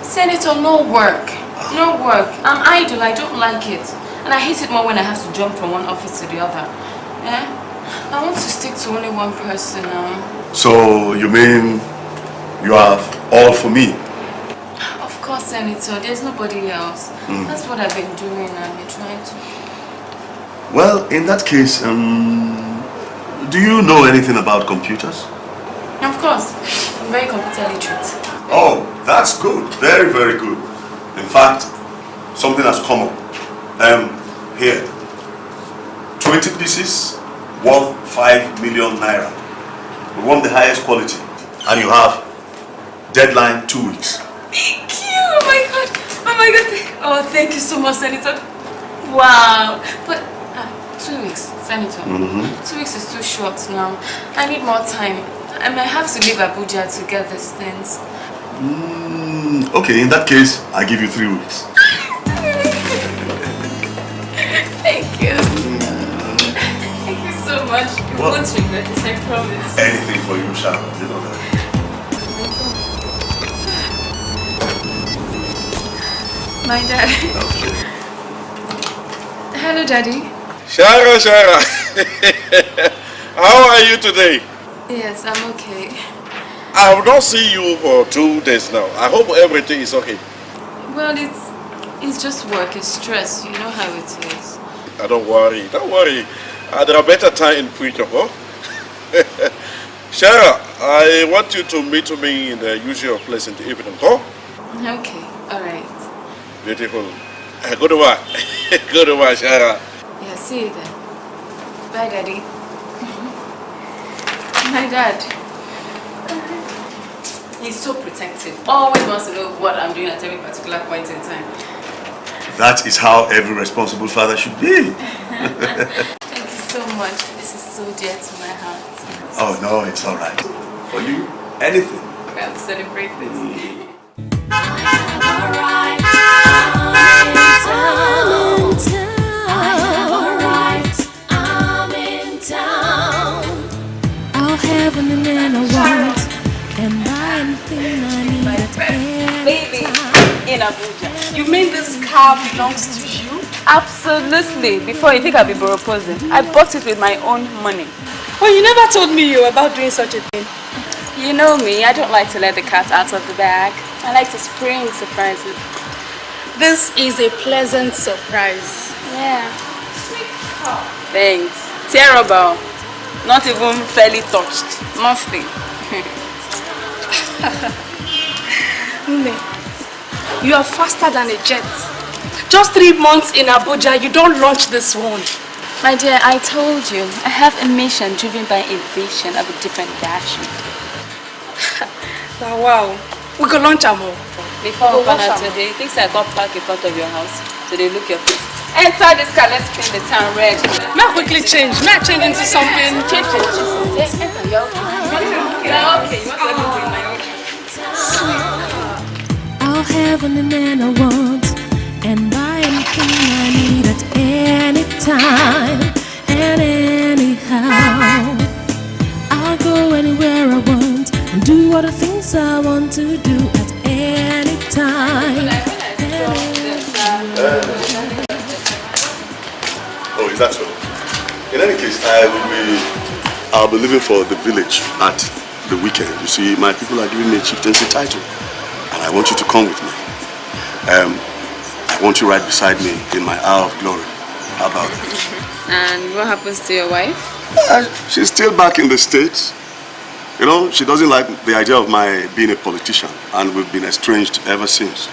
A: Senator, no work. No work. I'm idle, I don't like it. And I hate it more when I have to jump from one office to the other. Yeah? I want to stick to only one person now.
J: So, you mean you have all for me?
A: Of course, Senator. There's nobody else. That's what I've been doing. I've been trying to...
J: Well, in that case, do you know anything about computers?
A: Of course. I'm very computer literate.
J: Oh, that's good. Very, very good. In fact, something has come up. Here. 20 pieces worth 5 million naira. We want the highest quality. And you have deadline 2 weeks.
A: Thank you! Oh my god! Oh my god! Oh, thank you so much, Senator. Wow! But 2 weeks, Senator. 2 weeks is too short now. I need more time. I might have to leave Abuja to get these things.
J: Okay, in that case, I give you 3 weeks.
A: Thank you. Thank you so much. You won't regret this, I promise.
J: Anything for you, Sharon. You know that.
A: My dad.
J: Okay.
A: Hello, Daddy.
J: Sharon. How are you today?
A: Yes, I'm okay.
J: I have not seen you for 2 days now. I hope everything is okay.
A: Well, it's just work. It's stress. You know how it is.
J: Don't worry. There are better time in future, huh? Sharon, I want you to meet me in the usual place in the evening, huh?
A: Okay, alright.
J: Beautiful. Good one. Good one, Sharon.
A: Yeah, see you then. Bye, Daddy. My dad. He's so protective. Always wants to know what I'm doing at every particular point in time.
J: That is how every responsible father should be.
A: Thank you so much. This is so dear to my heart.
J: Oh no, it's all right. For you, anything.
A: I'll celebrate this.
I: I'm in town. I'll have anything I want and buy anything I need at any time.
A: In Abuja.
B: You mean this car belongs to you?
A: Absolutely. Before you think I'll be proposing, I bought it with my own money.
B: Well, you never told me you were about doing such a thing.
A: You know me, I don't like to let the cat out of the bag. I like to spring surprises.
B: This is a pleasant surprise.
A: Yeah. Thanks. Terrible. Not even fairly touched. Nothing.
B: You are faster than a jet. Just 3 months in Abuja, you don't launch this one.
A: My dear, I told you, I have a mission driven by a vision of a different fashion.
B: Wow. We could launch them all.
A: Before we come out today, things I got parked in front of your house, so they look your face. Enter this car, let's paint the town red.
B: May I quickly change? May I change into something?
A: Change. Yes, enter, you're okay. You're okay. You want to let me go in my own?
I: I'll have anything I want and buy anything I need at any time and anyhow. I'll go anywhere I want and do all the things I want to do at any time.
J: Oh, is that so? In any case, I'll be leaving for the village at the weekend. You see, my people are giving me a chieftaincy title, and I want you to come with me. I want you right beside me in my hour of glory. How about that?
A: And what happens to your wife?
J: She's still back in the States. You know, she doesn't like the idea of my being a politician, and we've been estranged ever since.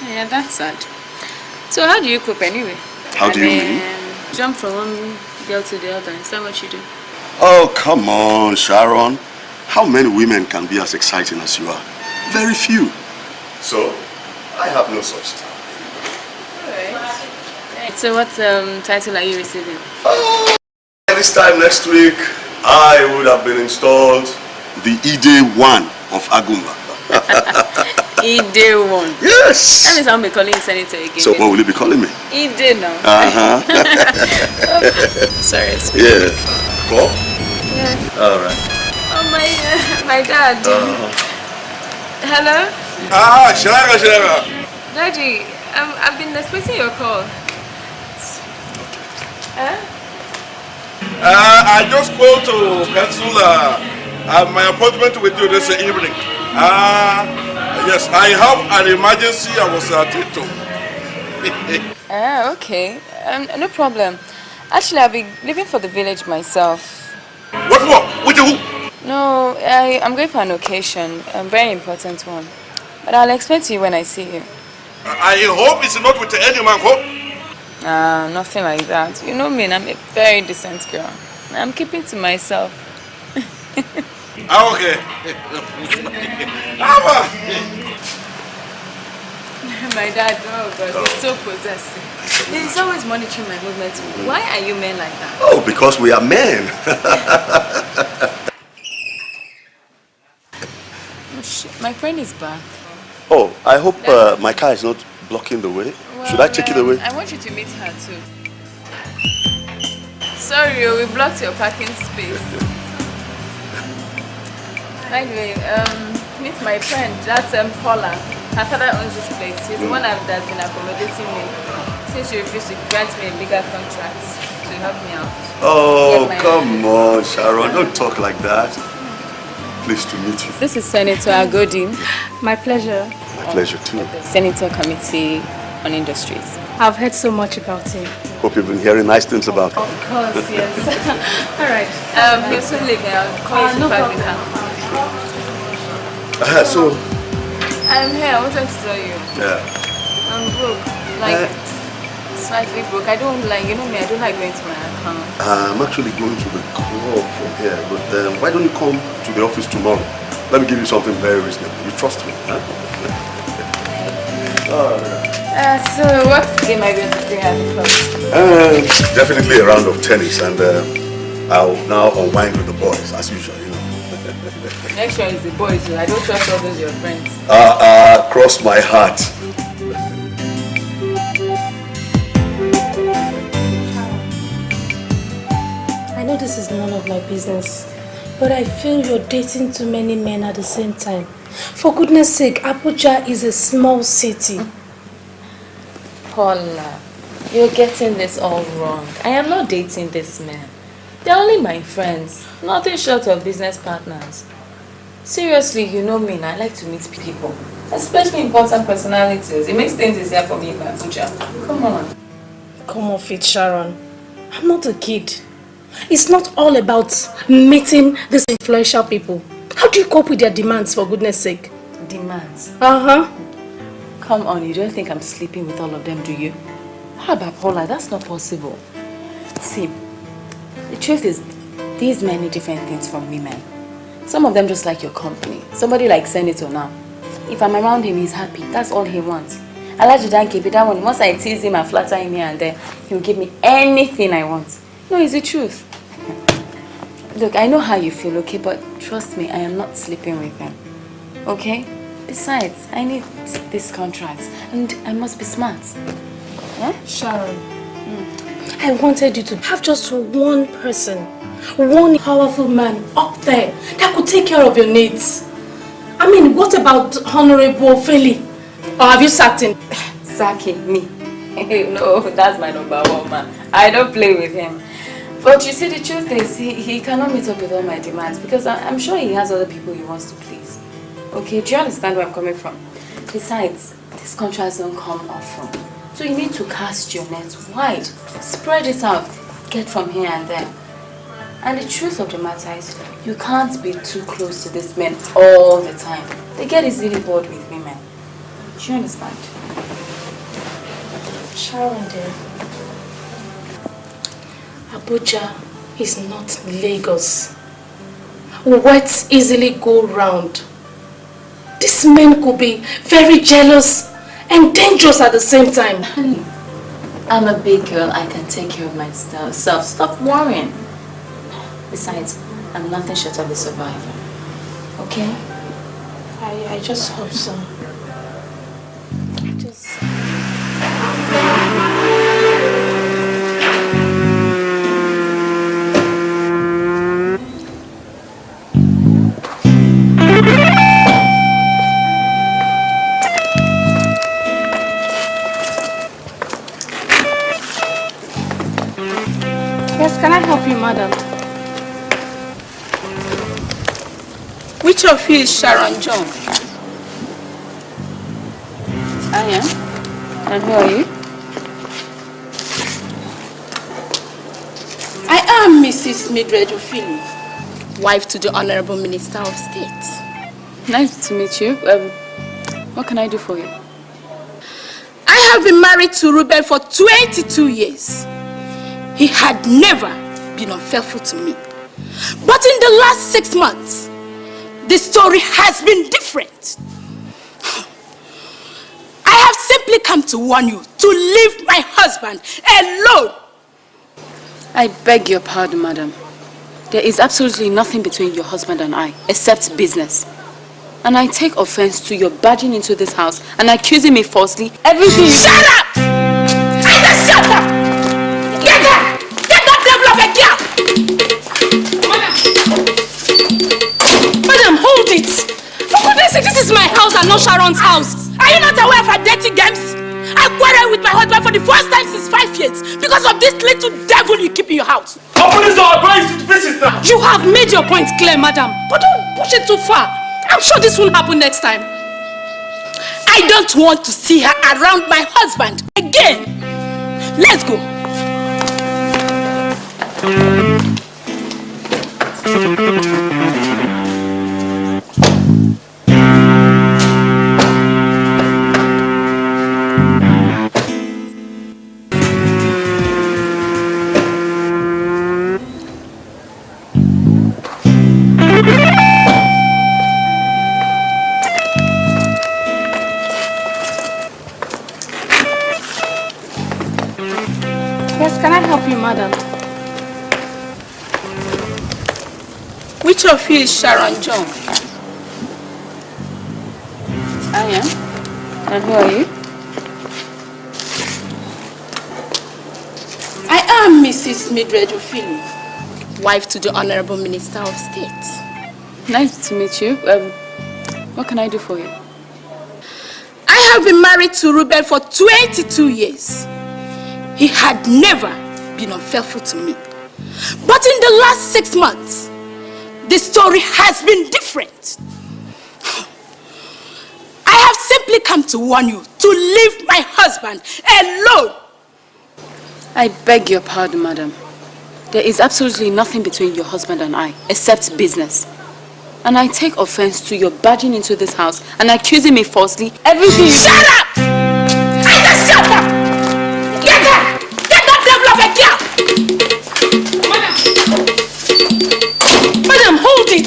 A: Yeah, that's sad. So how do you cope anyway?
J: How do you mean?
A: Jump from one girl to the other. Is that what you do?
J: Oh, come on, Sharon. How many women can be as exciting as you are? Very few. So, I have no such time.
A: Alright. So what title are you receiving?
J: This time next week, I would have been installed the Ide 1 of Agumba.
A: Ide 1?
J: Yes!
A: That means I'll be calling you Senator again.
J: So what will you be calling me?
A: Ide now. Sorry.
J: Yeah. Call?
A: Yeah.
J: Alright.
A: Oh my dad. Hello?
J: Sharon.
A: Daddy, I've been expecting your call.
J: I just called to cancel my appointment with you this evening. Yes, I have an emergency I was attending to.
A: Okay. No problem. Actually, I'll be leaving for the village myself.
J: What for? With who?
A: No, I'm going for an occasion, a very important one. But I'll explain to you when I see you.
J: I hope it's not with any man, hope.
A: Nothing like that. You know me, and I'm a very decent girl. I'm keeping to myself.
J: Okay.
A: My dad, oh God, he's so possessive. He's always monitoring my movements. Why are you men like that?
J: Oh, because we are men.
A: Oh, shit. My friend is back.
J: Oh, I hope my car is not blocking the way.
A: Well,
J: should I take it away?
A: I want you to meet her too. Sorry, we blocked your parking space. By the way, meet my friend. That's Paula. Her father owns this place. He's the one that's been accommodating me since you refused to grant me a bigger contract to help me out.
J: Oh, come on, Sharon. Don't talk like that. Pleased to meet you.
A: This is Senator Agodi.
B: My pleasure.
J: My pleasure too.
A: Senator Committee on Industries.
B: I've heard so much about him.
J: Hope you've been hearing nice things about him.
B: Of course, yes. Alright.
A: He'll soon leave me. I'll call you to back with her.
J: So,
A: I'm here. I wanted to tell you.
J: yeah.
A: I'm broke. Like, slightly broke. I don't like, you know me, I don't like going to my account.
J: I'm actually going to the club from here, but why don't you come to the office tomorrow? Let me give you something very reasonable. You trust me, huh?
A: So what game are you going to play at the club?
J: Definitely a round of tennis, and I'll now unwind with the boys, as usual, you know.
A: Make sure it's the boys, I don't trust all those your friends.
J: Cross my heart.
B: I know this is none of my business, but I feel you're dating too many men at the same time. For goodness sake, Abuja is a small city.
A: Paula, you're getting this all wrong. I am not dating this man. They're only my friends, nothing short of business partners. Seriously, you know me and I like to meet people, especially important personalities. It makes things easier for me in Abuja. Come on.
B: Come off it, Sharon. I'm not a kid. It's not all about meeting these influential people. How do you cope with their demands, for goodness sake?
A: Demands?
B: Uh-huh.
A: Come on, you don't think I'm sleeping with all of them, do you? How about Paula? That's not possible. See, the truth is, these men need different things from women. Some of them just like your company. Somebody like Senator now. If I'm around him, he's happy. That's all he wants. I like to keep it that one. Once I tease him and flatter him here and there, he'll give me anything I want. No, it's the truth. Look, I know how you feel, okay? But trust me, I am not sleeping with him. Okay? Besides, I need this contract. And I must be smart. Huh?
B: Sharon, I wanted you to have just one person, one powerful man up there that could take care of your needs. I mean, what about Honorable Feli? Or have you sacked him?
A: Sacking me? No, that's my number one man. I don't play with him. But you see, the truth is, he cannot meet up with all my demands because I'm sure he has other people he wants to please. Okay, do you understand where I'm coming from? Besides, these contracts don't come often. So you need to cast your net wide. Spread it out. Get from here and there. And the truth of the matter is, you can't be too close to these men all the time. They get easily bored with women. Do you understand?
B: Sharon dear, Abuja is not Lagos. Words easily go round. These men could be very jealous and dangerous at the same time.
A: Honey, I'm a big girl. I can take care of myself. Stop worrying. Besides, I'm nothing short of a survivor. Okay?
B: I just hope so. Yes, can I help you, madam?
H: Which of you is Sharon John?
A: I am. And who are you?
H: I am Mrs. Mildred Ofili, wife to the Honorable Minister of State.
A: Nice to meet you. What can I do for you?
H: I have been married to Ruben for 22 years. He had never been unfaithful to me. But in the last 6 months, the story has been different. I have simply come to warn you to leave my husband alone.
A: I beg your pardon, madam. There is absolutely nothing between your husband and I, except business. And I take offense to your barging into this house and accusing me falsely. Everything you...
H: Shut up! I just shut up! Get her! Get that devil of a girl!
B: Madam, hold it! For goodness sake, this is my house and not Sharon's house.
H: Are you not aware of her dirty games? I quarreled with my husband for the first time since 5 years because of this little devil you keep in your house.
F: Open this door, I'm going to visit now.
B: You have made your point clear, madam. But don't push it too far. I'm sure this won't happen next time.
H: I don't want to see her around my husband again. Let's go.
B: Yes, can I help you, madam?
H: Which of you is Sharon John?
A: I am. And who are you?
H: I am Mrs. Mildred Ofili, wife to the Honorable Minister of State.
A: Nice to meet you. What can I do for you?
H: I have been married to Ruben for 22 years. He had never been unfaithful to me. But in the last 6 months, the story has been different. I have simply come to warn you to leave my husband alone.
A: I beg your pardon, madam. There is absolutely nothing between your husband and I, except business. And I take offense to your barging into this house and accusing me falsely. Everything you...
H: Shut up! I just shut up! Get her! Get that devil of a girl!
B: Madam, hold it!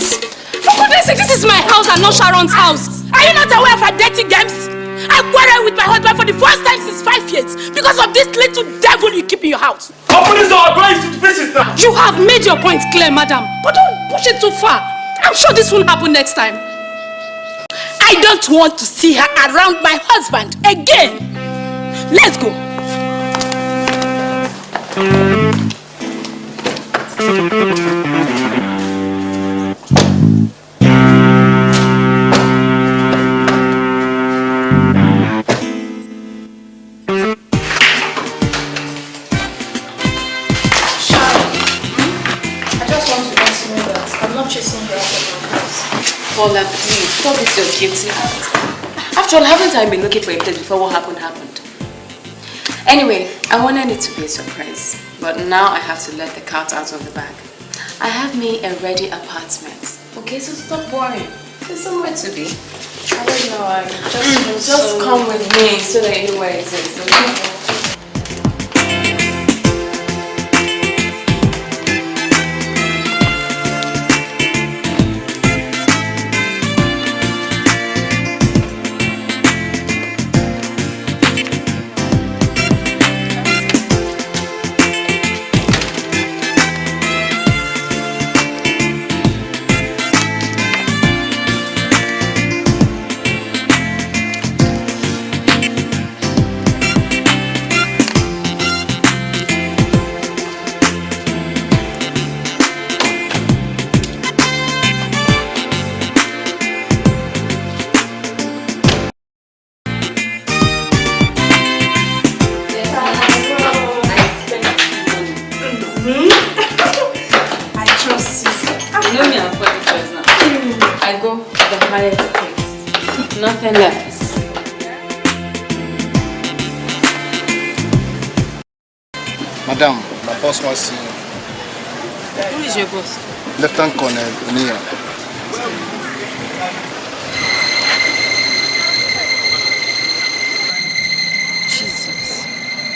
B: For goodness sake, this is my house and not Sharon's house.
H: Are you not aware of her dirty games? I quarreled with my husband for the first time since 5 years because of this little devil you keep in your house.
F: Open this door, I'm going to visit now.
B: You have made your point clear, madam. But don't push it too far. I'm sure this won't happen next time.
H: I don't want to see her around my husband again. Let's go.
A: Paula, please, stop this your guilty act. After all, haven't I been looking for a place before what happened? Anyway, I wanted it to be a surprise, but now I have to let the cat out of the bag. I have me a ready apartment. Okay, so stop worrying. There's somewhere to be. I don't know, I just come with me so that you know where it is, okay? Nothing left.
K: Madam, my boss wants to see you.
H: Who is your boss?
K: Lieutenant Colonel Nia.
H: Jesus.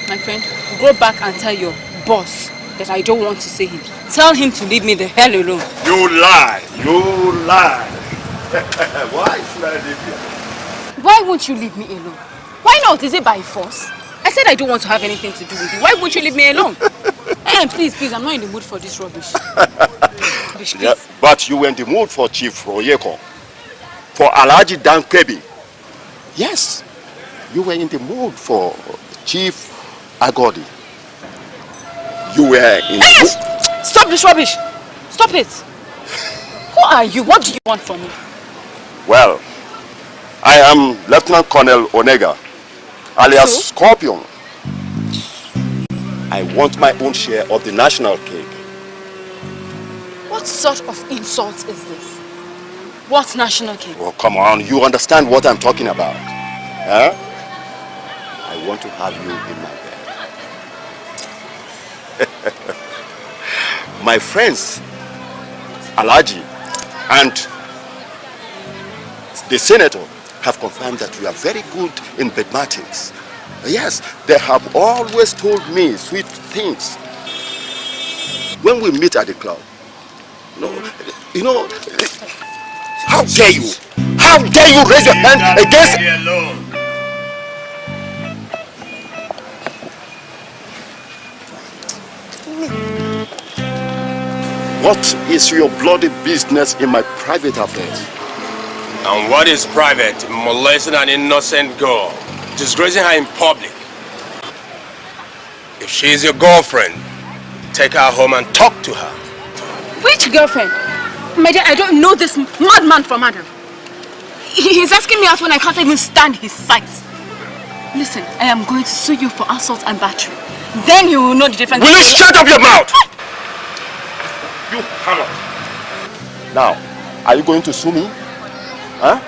H: My friend, go back and tell your boss that I don't want to see him. Tell him to leave me the hell alone.
J: You lie! You lie! Why should I leave you?
H: Why won't you leave me alone? Why not? Is it by force? I said I don't want to have anything to do with you. Why won't you leave me alone? Hey, please, I'm not in the mood for this rubbish. Rubbish, please.
L: Yeah, but you were in the mood for Chief Royeko, for Alhaji Dan Kebi. Yes, you were in the mood for Chief Agodi. You were in the mood.
H: Stop this rubbish! Stop it! Who are you? What do you want from me?
L: Well, I am Lieutenant Colonel Onega, alias Scorpion. I want my own share of the national cake.
H: What sort of insult is this? What national cake?
L: Oh, come on, you understand what I'm talking about. Huh? I want to have you in my bed. My friends, Alhaji and the senator, have confirmed that you are very good in bed mattings. Yes, they have always told me sweet things. When we meet at the club, you know, how dare you? How dare you raise your hand against... What is your bloody business in my private affairs?
F: And what is private? Molesting an innocent girl, disgracing her in public. If she is your girlfriend, take her home and talk to her.
H: Which girlfriend? My dear, I don't know this madman from Adam. He's asking me out when I can't even stand his sight. Listen, I am going to sue you for assault and battery. Then you will know the difference.
L: Will you shut up your mouth? You harlot. Now, are you going to sue me? Huh?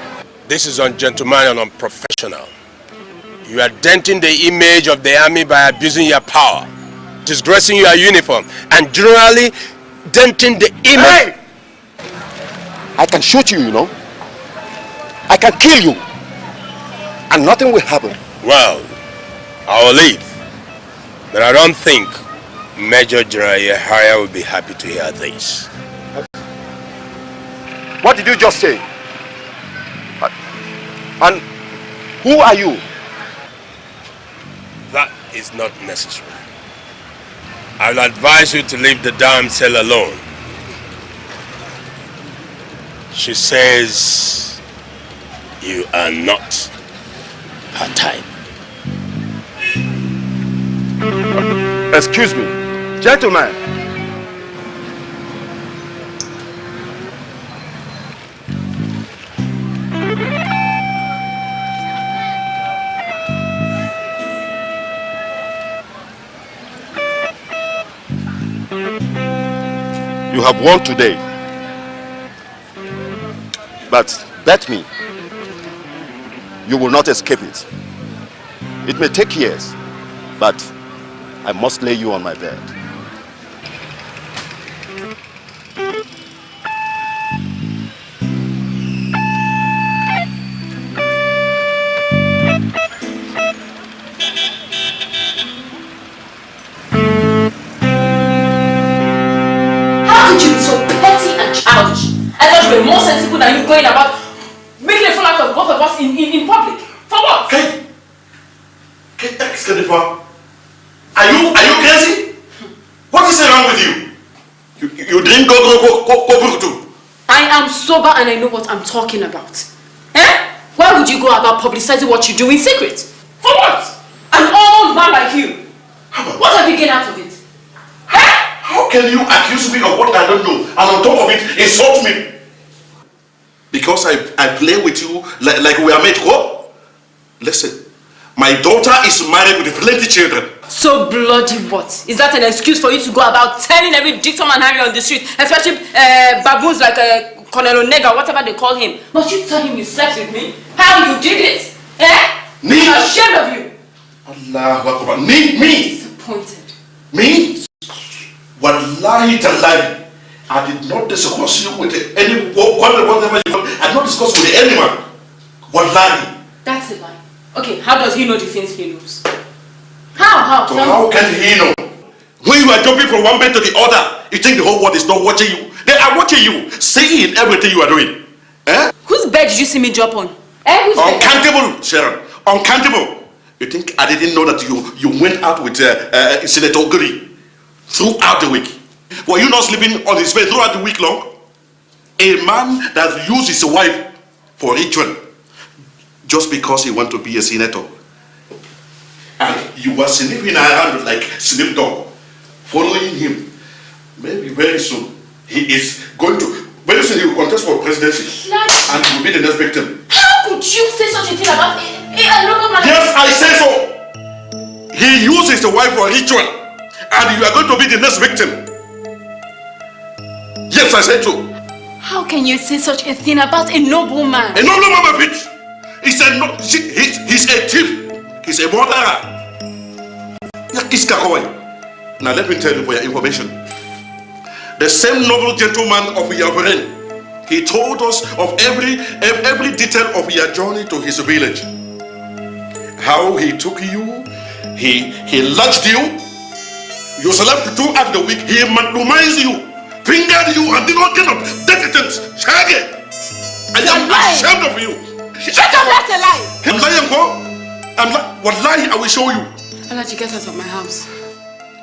F: This is ungentlemanly and unprofessional. You are denting the image of the army by abusing your power, disgracing your uniform, and generally denting the image.
L: Hey! I can shoot you, you know. I can kill you. And nothing will happen.
F: Well, I will leave. But I don't think Major General Yahaya will be happy to hear this.
L: What did you just say? And who are you?
F: That is not necessary. I will advise you to leave the damn cell alone. She says you are not her type.
L: Excuse me, gentlemen. You have won today, but bet me, you will not escape it. It may take years, but I must lay you on my bed.
A: How could you be so petty and childish? I thought you were more sensible than you going about making a fool out of both of us in public. For what?
J: Okay, Genevieve, are you crazy? What is wrong with you? You drink go too.
A: I am sober and I know what I'm talking about. Eh? Why would you go about publicizing what you do in secret? For what? An old man like you. What have you gained out of it? Eh?
J: How can you accuse me of what I don't know and on top of it insult me? Because I play with you like we are made to. Listen, my daughter is married with plenty children.
A: So bloody what? Is that an excuse for you to go about telling every Dixon and Harry on the street, especially baboons like Colonel Onega, whatever they call him? Must you tell him you slept with me? How you did it? Eh? I'm ashamed of you.
J: Allah Akbar. Me?
A: Disappointed.
J: Me? Wallahi tallahi. I did not discuss you with any whatever you want. I did not discuss with anyone. Wallahi.
A: That's a lie. Okay, how does he know the things he knows? How?
J: So how can he know? When you are jumping from one bed to the other, you think the whole world is not watching you. They are watching you, seeing everything you are doing. Eh?
A: Whose bed did you see me jump on?
J: Uncountable, Sharon. Uncountable. You think I didn't know that you went out with Senator Oguri throughout the week? Were you not sleeping on his bed throughout the week long? A man that used his wife for ritual just because he wants to be a senator. And you were sniffing around like snip dog, following him. Maybe very soon he is going to, very soon he will contest for presidency and he will be the next victim.
A: How could you say such a thing about a local man?
J: Yes, I say so. He uses the wife for ritual and you are going to be the next victim. Yes, I say so.
A: How can you say such a thing about a noble man?
J: A noble man, bitch. He's a thief. He's a murderer. Now let me tell you for your information. The same noble gentleman of your brain, he told us of every detail of your journey to his village. How he took you, he lodged you, you slept throughout the week, he manumized you, fingered you, and did all kind of dirty things. Shaggy! I am ashamed of you.
A: Shut up, that's a lie!
J: I'm lying, Wallahi, I will show you.
A: Alaji, get out of my house.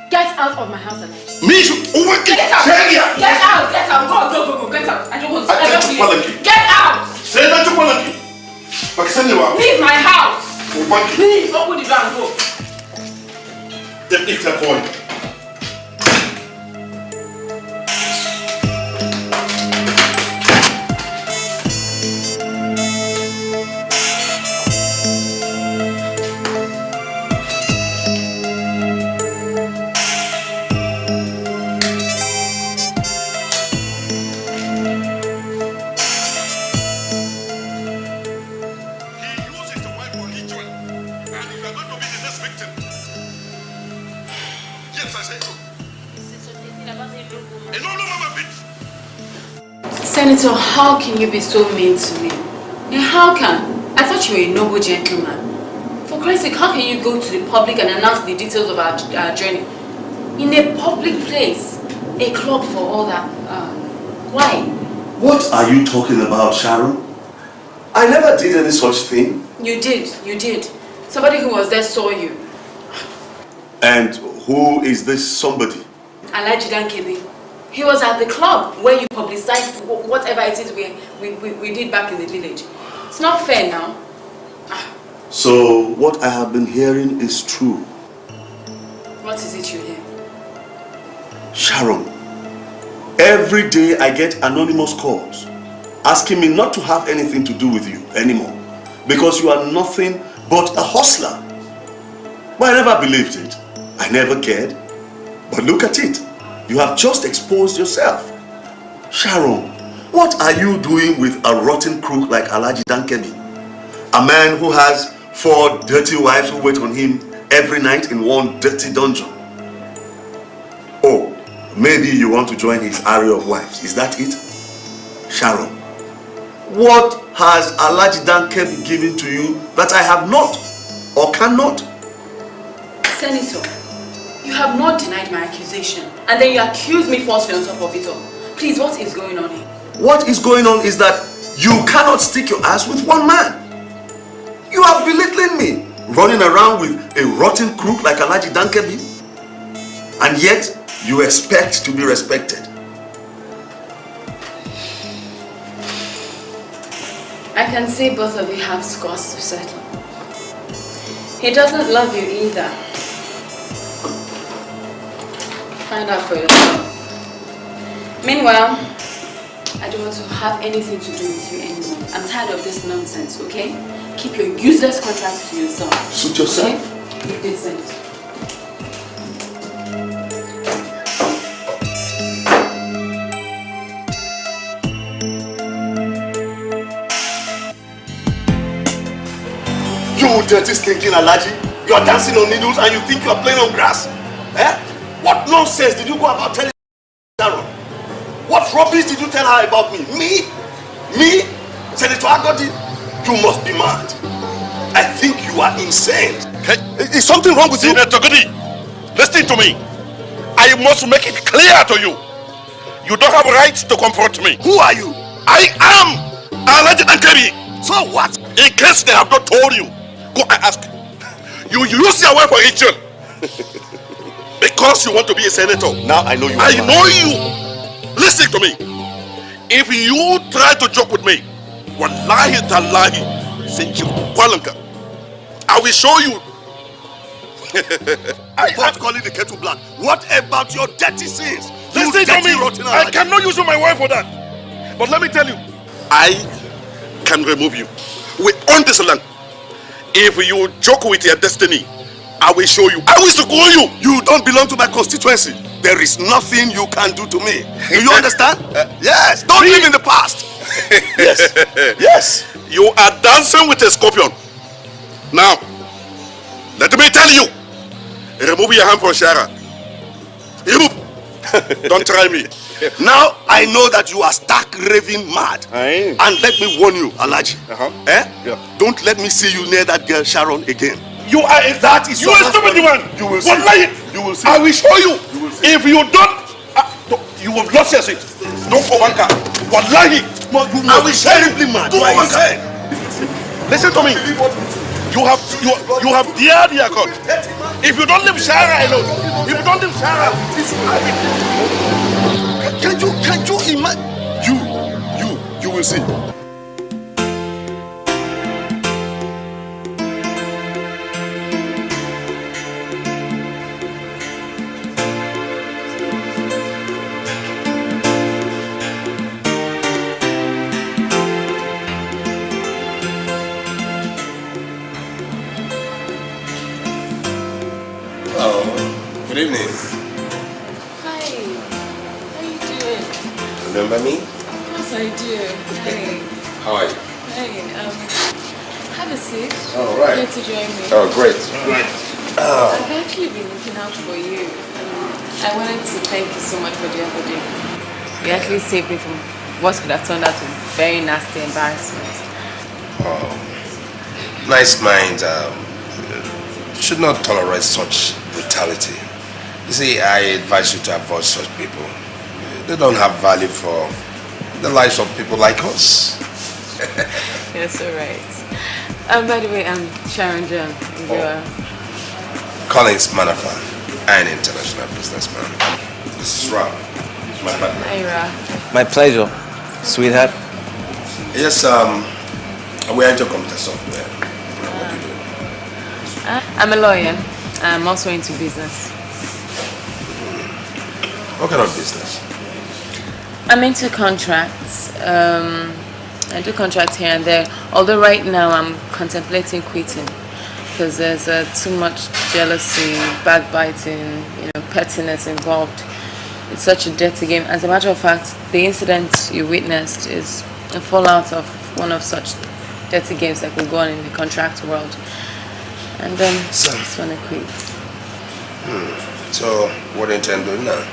A: Get out of my house, Alaji.
J: Me?
A: Get out! Get out! Get out! Go! Get out! I don't want to. Get out!
J: Say that to Palaki.
A: Leave my house! Please, open the door and go.
J: It's a point.
A: Senator, how can you be so mean to me? And how can? I thought you were a noble gentleman. For Christ's sake, how can you go to the public and announce the details of our journey? In a public place, a club for all that. Why?
M: What are you talking about, Sharon? I never did any such thing.
A: You did. Somebody who was there saw you.
M: And who is this somebody?
A: Alaji Dankebe. He was at the club where you publicized whatever it is we did back in the village. It's not fair now.
M: So what I have been hearing is true.
A: What is it you hear?
M: Sharon, every day I get anonymous calls asking me not to have anything to do with you anymore because you are nothing but a hustler. But I never believed it. I never cared. But look at it. You have just exposed yourself. Sharon, what are you doing with a rotten crook like Alaji Dankebi? A man who has 4 dirty wives who wait on him every night in one dirty dungeon. Oh, maybe you want to join his array of wives. Is that it? Sharon, what has Alhaji Dankebi given to you that I have not or cannot?
A: Senator, you have not denied my accusation, and then you accuse me falsely on top of it all. Please, what is going on here?
M: What is going on is that you cannot stick your ass with one man. You are belittling me, running around with a rotten crook like Alhaji Dankebi, and yet you expect to be respected.
A: I can see both of you have scores to settle. He doesn't love you either. Find out for yourself. Meanwhile, I don't want to have anything to do with you anymore. I'm tired of this nonsense, okay? Keep your useless contracts to yourself.
M: Suit yourself.
A: Okay? Be decent.
M: You dirty stinking Alhaji. You are dancing on needles and you think you are playing on grass. Eh? What nonsense did you go about telling Sharon? What rubbish did you tell her about me? Me? Senator Agodi? You must be mad. I think you are insane.
J: Hey,
M: is something wrong with you?
J: Senator Agodi, listen to me. I must make it clear to you. You don't have rights to confront me.
M: Who are you?
J: I am Alhaji Dankebi.
M: So what?
J: In case they have not told you, go and ask. You use your wife for ritual. Because you want to be a senator.
M: Now I know you.
J: I know you. Listen to me. If you try to joke with me, wallahi tallahi, I will show you.
M: I'm not calling the kettle black. What about your dirty sins?
J: Listen to me. I cannot use my wife for that. But let me tell you, I can remove you. We own this land. If you joke with your destiny, I will show you. I will secure you.
M: You don't belong to my constituency. There is nothing you can do to me. Do you understand? Yes. Don't live in the past. Yes. Yes.
J: You are dancing with a scorpion. Now, let me tell you. Remove your hand from Sharon. Remove. Don't try me.
M: Now I know that you are stark raving mad. And let me warn you, Alhaji.
J: Yeah.
M: Don't let me see you near that girl Sharon again.
J: You are a you a stupid one.
M: You will see.
J: You will see. I will show you. If you don't, you will lost your seat. Don't go banker. Wallahi.
M: I will terribly mad.
J: Don't go banker. Listen to me. You have dared your God. If you don't leave Sharon alone, if you don't leave Sharon,
M: can you imagine? You will see.
F: Good evening.
A: Hi. How are you doing?
F: Remember me?
A: Of course I do. Hey.
F: How are you?
A: Hey, have a seat.
F: Oh, right.
A: Here to join me.
F: Oh, great.
A: I've actually been looking out for you. I wanted to thank you so much for the other day. You actually saved me from what could have turned out to very nasty embarrassment.
F: Oh, nice mind. Should not tolerate such brutality. You see, I advise you to avoid such people. They don't have value for the lives of people like us.
A: You're so right. By the way, I'm Sharon John.
F: Collins Manafan, an international businessman. This is Rob, my partner.
A: Hi, Rob.
N: My pleasure, sweetheart.
F: Yes, we are into computer software. What do you do?
A: I'm a lawyer. I'm also into business.
F: What kind of business?
A: I'm into contracts. I do contracts here and there. Although right now I'm contemplating quitting because there's too much jealousy, backbiting, pettiness involved. It's such a dirty game. As a matter of fact, the incident you witnessed is a fallout of one of such dirty games that could go on in the contract world. And then I just want to quit.
F: So, what do you intend doing now?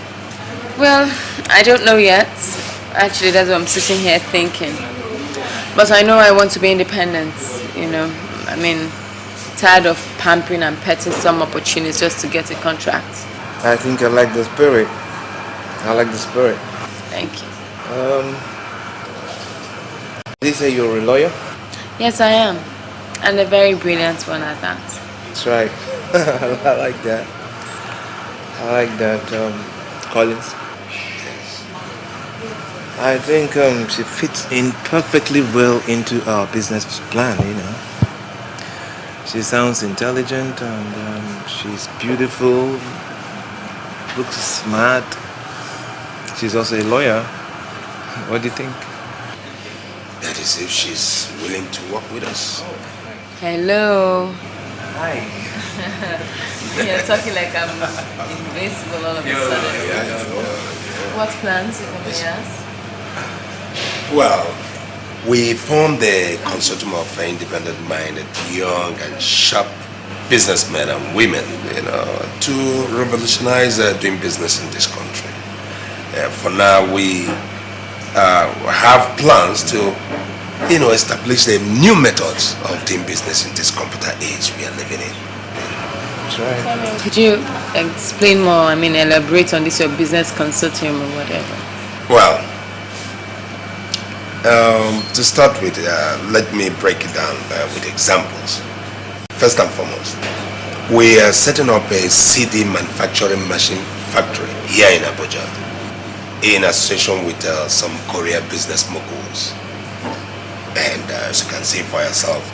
A: Well, I don't know yet. Actually, that's what I'm sitting here thinking. But I know I want to be independent, you know. I mean, tired of pampering and petting some opportunities just to get a contract.
N: I think I like the spirit.
A: Thank you.
N: Did you say you're a lawyer?
A: Yes, I am. And a very brilliant one at that.
N: That's right. I like that. Collins. I think she fits in perfectly well into our business plan, you know. She sounds intelligent and she's beautiful, looks smart. She's also a lawyer. What do you think?
F: That is if she's willing to work with us.
A: Hello.
N: Hi.
A: You're talking like I'm invincible all of a sudden. What plans, if I may ask?
F: Well, we formed the consortium of independent-minded, young and sharp businessmen and women, you know, to revolutionize doing business in this country. For now, we have plans to, you know, establish the new methods of doing business in this computer age we are living in.
N: That's right.
A: Could you explain more, elaborate on this, your business consortium or whatever?
F: Well, to start with, let me break it down with examples. First and foremost, we are setting up a CD manufacturing machine factory here in Abuja in association with some Korean business moguls. And as you can see for yourself,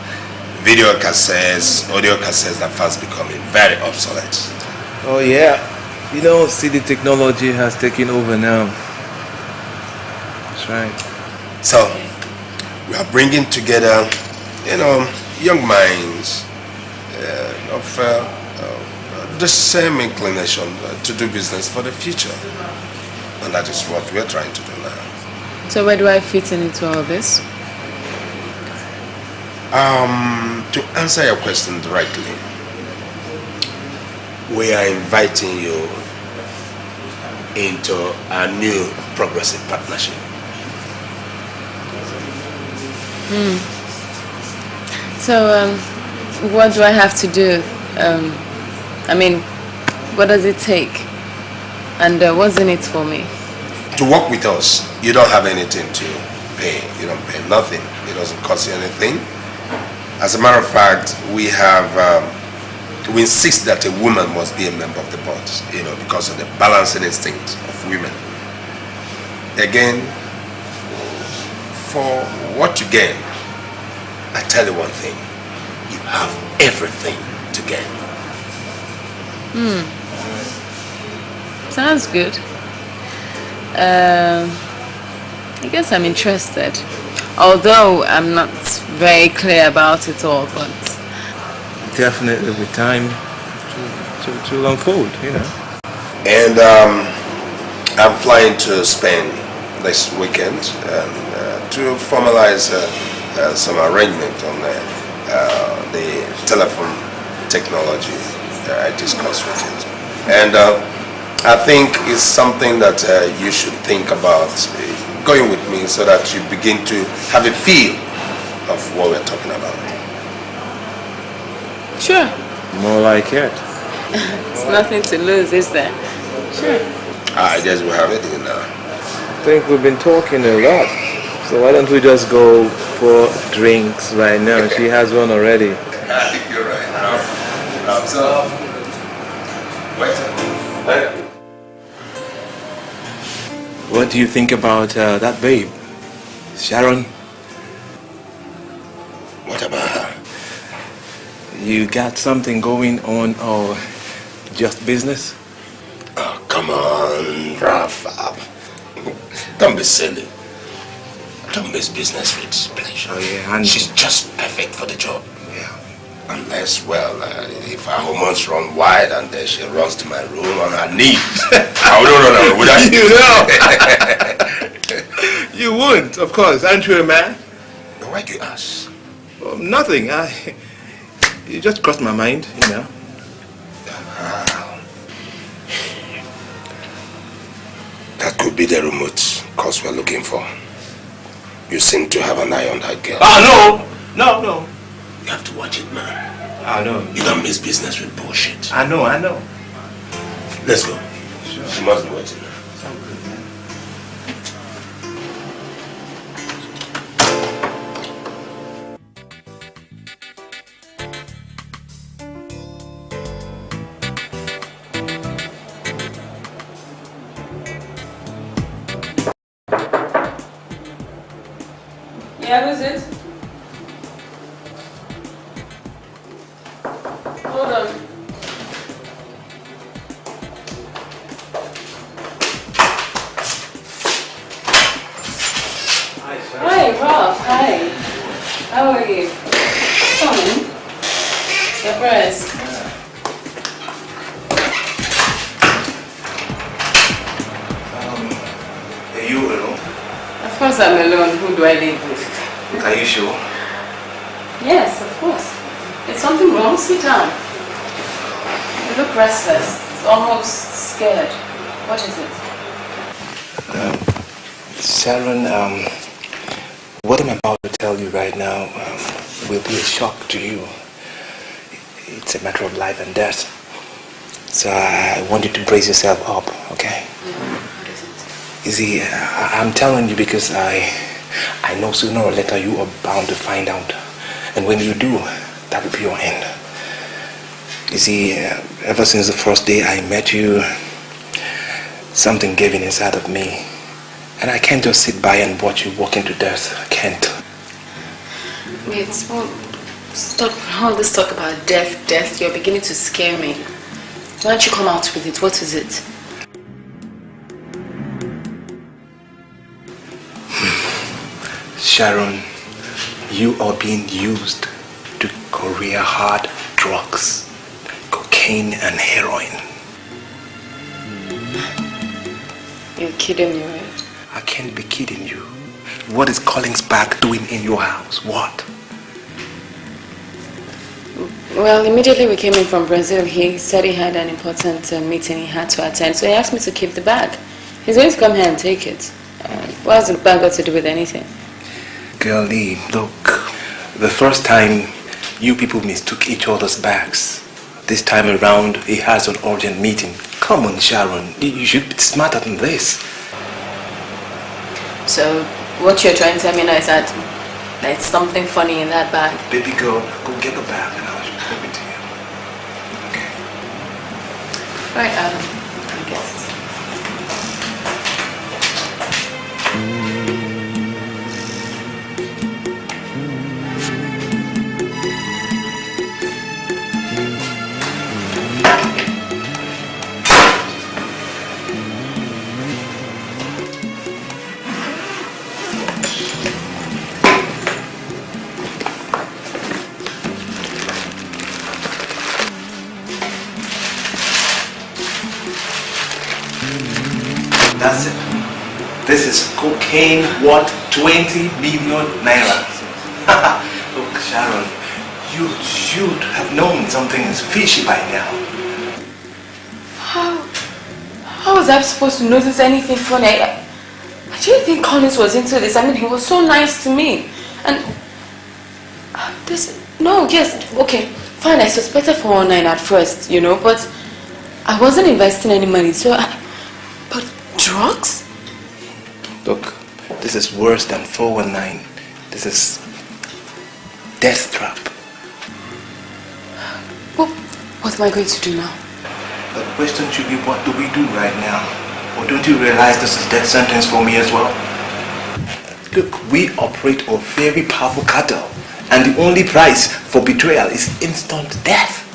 F: video cassettes, audio cassettes are fast becoming very obsolete.
N: Oh yeah, you know, CD technology has taken over now. That's right.
F: So, we are bringing together, you know, young minds of the same inclination to do business for the future. And that is what we are trying to do now.
A: So where do I fit into all this?
F: To answer your question directly, we are inviting you into a new progressive partnership.
A: So, what do I have to do? What does it take? And what's in it for me?
F: To work with us, you don't have anything to pay. You don't pay nothing. It doesn't cost you anything. As a matter of fact, we insist that a woman must be a member of the board, you know, because of the balancing instinct of women. Again, for what you gain, I tell you one thing, you have everything to gain.
A: Sounds good. I guess I'm interested. Although I'm not very clear about it all, but...
N: Definitely with time to unfold, you know.
F: And I'm flying to Spain this weekend to formalize some arrangement on the telephone technology that I discussed with you. And I think it's something that you should think about going with me so that you begin to have a feel of what we're talking about.
A: Sure.
N: More like it.
A: It's nothing to lose, is there? Sure.
F: I guess we have it in now.
N: I think we've been talking a lot. So why don't we just go for drinks right now? She has one already.
F: I think you're right. So, wait.
N: What do you think about that babe? Sharon?
F: What about her?
N: You got something going on or just business?
F: Oh, come on, Rafa. Don't be silly. Don't mix business with pleasure.
N: Oh, yeah, and
F: she's just perfect for the job. Yeah. Unless, well, if her hormones run wild and then she runs to my room on her knees. I wouldn't run away, would I?
N: You know. You wouldn't, of course. Aren't you a man?
F: Why do you ask?
N: Well, nothing. it just crossed my mind, you know.
F: That could be the remote cause we're looking for. You seem to have an eye on that girl.
N: Oh, no! No.
F: You have to watch it, man.
N: I know.
F: You don't miss business with bullshit.
N: I know.
F: Let's go.
N: Sure.
F: She must be waiting.
A: Yeah, who's it? Hold on. Hi, Rob. Hi. How are you? Come in. Surprise.
N: Are you alone?
A: Of course I'm alone. Who do I live with?
N: Are you sure?
A: Yes, of course. Is something wrong? Sit down. You look restless. Almost scared. What is it?
N: Sharon, what I'm about to tell you right now will be a shock to you. It's a matter of life and death. So I want you to brace yourself up, okay?
A: What is it?
N: You see, I'm telling you because I know sooner or later you are bound to find out. And when you do, that will be your end. You see, ever since the first day I met you, something gave in inside of me. And I can't just sit by and watch you walk into death. I can't.
A: Wait, stop all this talk about death. You're beginning to scare me. Why don't you come out with it? What is it?
N: Sharon, you are being used to career hard drugs, cocaine and heroin.
A: You're kidding me, right?
N: I can't be kidding you. What is Collinsback doing in your house? What?
A: Well, immediately we came in from Brazil, he said he had an important meeting he had to attend, so he asked me to keep the bag. He's going to come here and take it. What has the bag got to do with anything?
N: Girlie, look, the first time you people mistook each other's bags. This time around, he has an urgent meeting. Come on, Sharon, you should be smarter than this.
A: So, what you're trying to tell me now is that there's something funny in that bag?
N: Baby girl, go get the bag and I'll give it to you. Okay.
A: Right, I guess.
N: That's it. This is cocaine worth 20 million naira. Look, Sharon, you should have known something is fishy by now.
A: How was I supposed to notice anything funny? I didn't think Collins was into this. I mean, he was so nice to me. And okay, fine, I suspected 419 at first, you know, but I wasn't investing any money, so but drugs?
N: Look, this is worse than 419. This is death trap.
A: What am I going to do now?
N: The question should be, what do we do right now? Or don't you realize this is death sentence for me as well? Look, we operate a very powerful cartel, and the only price for betrayal is instant death.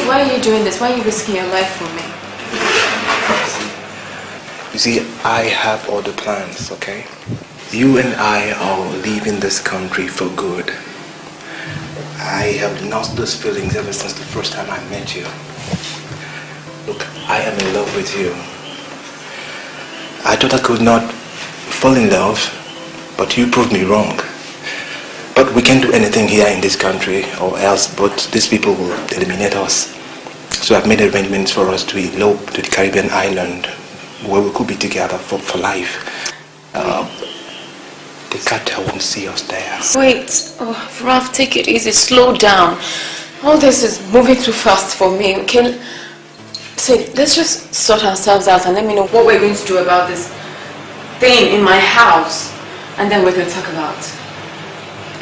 A: Why are you doing this? Why are you risking your life for me?
N: You see, I have other plans, okay? You and I are leaving this country for good. I have lost those feelings ever since the first time I met you. Look, I am in love with you. I thought I could not fall in love, but you proved me wrong. But we can't do anything here in this country or else, but these people will eliminate us. So I've made arrangements for us to elope to the Caribbean island where we could be together for life. The cartel won't see us there.
A: Wait, Ralph, take it easy, slow down. All this is moving too fast for me. Okay, say, let's just sort ourselves out and let me know what we're going to do about this thing in my house, and then we can talk about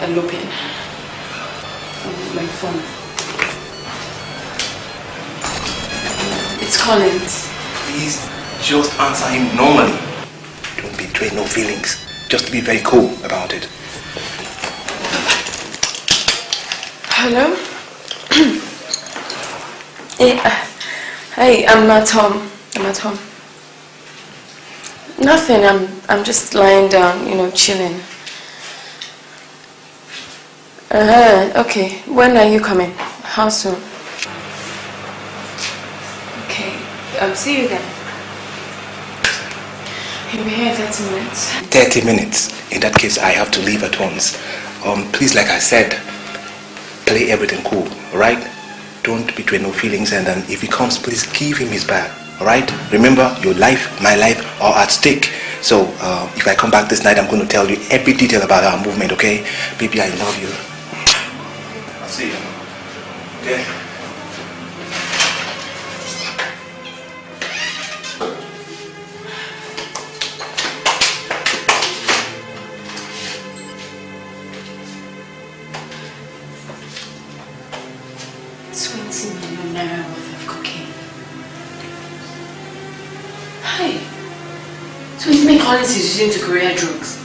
A: eloping. My phone. It's Collins.
N: Please just answer him normally. Don't betray no feelings. Just be very cool about it.
A: Hello? Yeah. Hey, I'm at home. Nothing. I'm just lying down, chilling. Okay. When are you coming? How soon? Okay. I'll see you then. You'll be here in 30 minutes.
N: 30 minutes. In that case, I have to leave at once. Please, like I said, play everything cool, alright? Don't betray no feelings, and if he comes, please give him his bag, alright? Remember, your life, my life are at stake. So, if I come back this night, I'm going to tell you every detail about our movement, okay? Baby, I love you. I'll see you. Okay?
A: Collins is using to career drugs.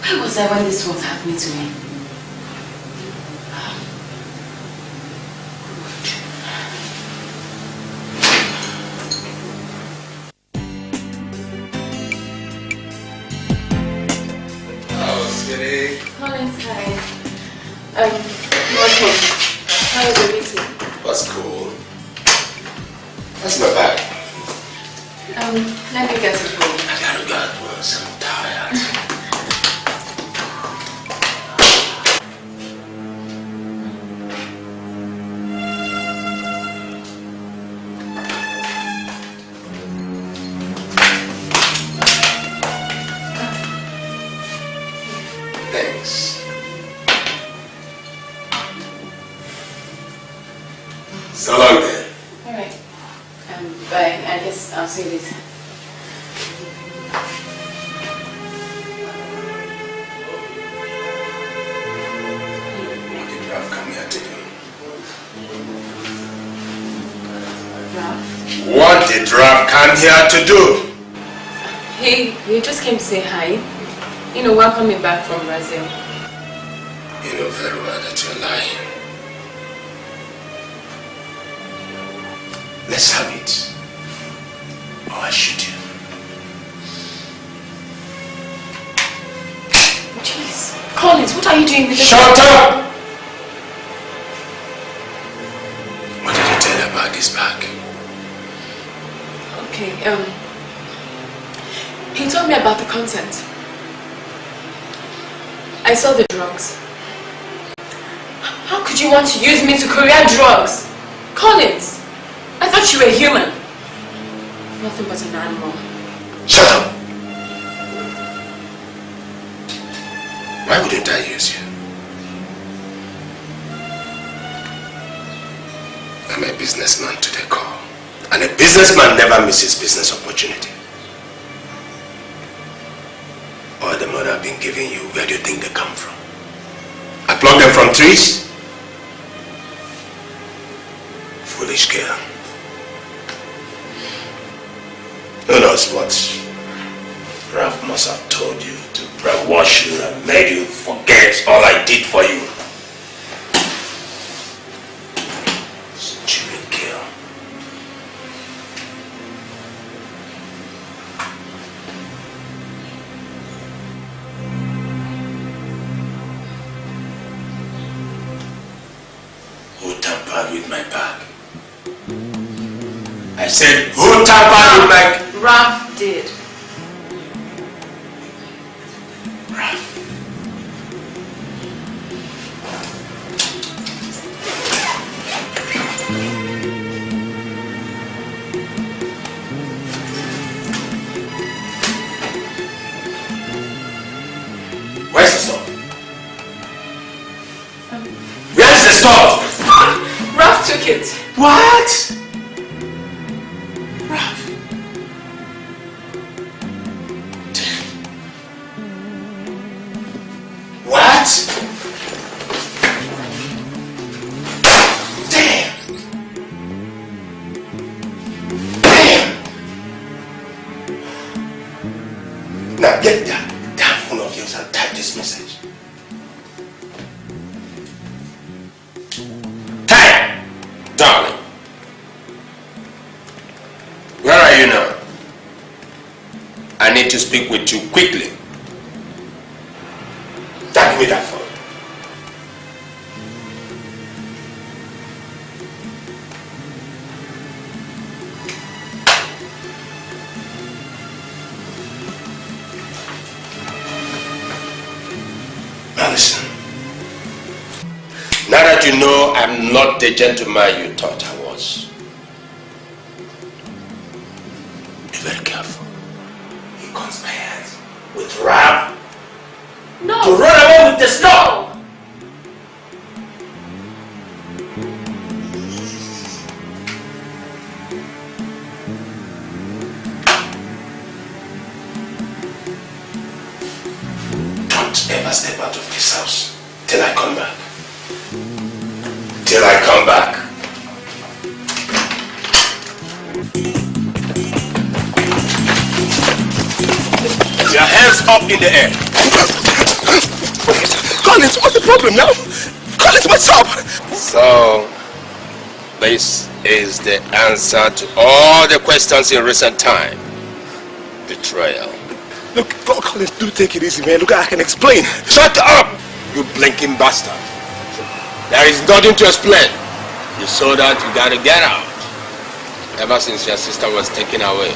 A: Where was I when this was happening to me?
F: Hello, Skinny.
A: Collins, hi. Welcome. How was the meeting?
F: That's cool. That's my bag.
A: Let me get it for you.
F: I gotta go once. I'm tired. Thanks. So long then.
A: Alright. Bye. I guess I'll see you later.
F: What did Ralph come here to do?
A: He just came to say hi. Welcome me back from Brazil.
F: You know very well that you're lying. Let's have it. Or I shoot you.
A: Jeez. Collins, what are you doing with this?
F: Shut up! What did you tell her about this bag?
A: Okay, he told me about the content. I saw the drugs. How could you want to use me to career drugs? Collins, I thought you were human. Nothing but an animal.
F: Shut up! Why wouldn't I use you? I'm a businessman to the core. And a businessman never misses business opportunity. All the money I've been giving you, where do you think they come from? I pluck them from trees? Foolish girl. Who knows what Ralph must have told you to brainwash you and made you forget all I did for you. Stupid girl. Who tampered with my bag? I said, who tampered with my...
A: Ralph
B: did.
F: Where's the stove? Where's the stove?
H: Ralph took it.
F: What? Ralph. What? Damn. Damn. Now get that damn phone of yours and type this message. Type! Darling. Where are you now? I need to speak with you quickly. Give me that phone. Now listen. Now that you know I'm not the gentleman you thought I was, be very careful. He conspired with Ralph to run away with the stone. Don't ever step out of this house till I come back. Till I come back. Your hands up in the air.
L: Collins, what's the problem now? Collins, what's up?
F: So, this is the answer to all the questions in recent time. Betrayal.
L: Look, Collins, do take it easy, man. Look, I can explain.
F: Shut up, you blinking bastard. There is nothing to explain. You saw that, you gotta get out. Ever since your sister was taken away,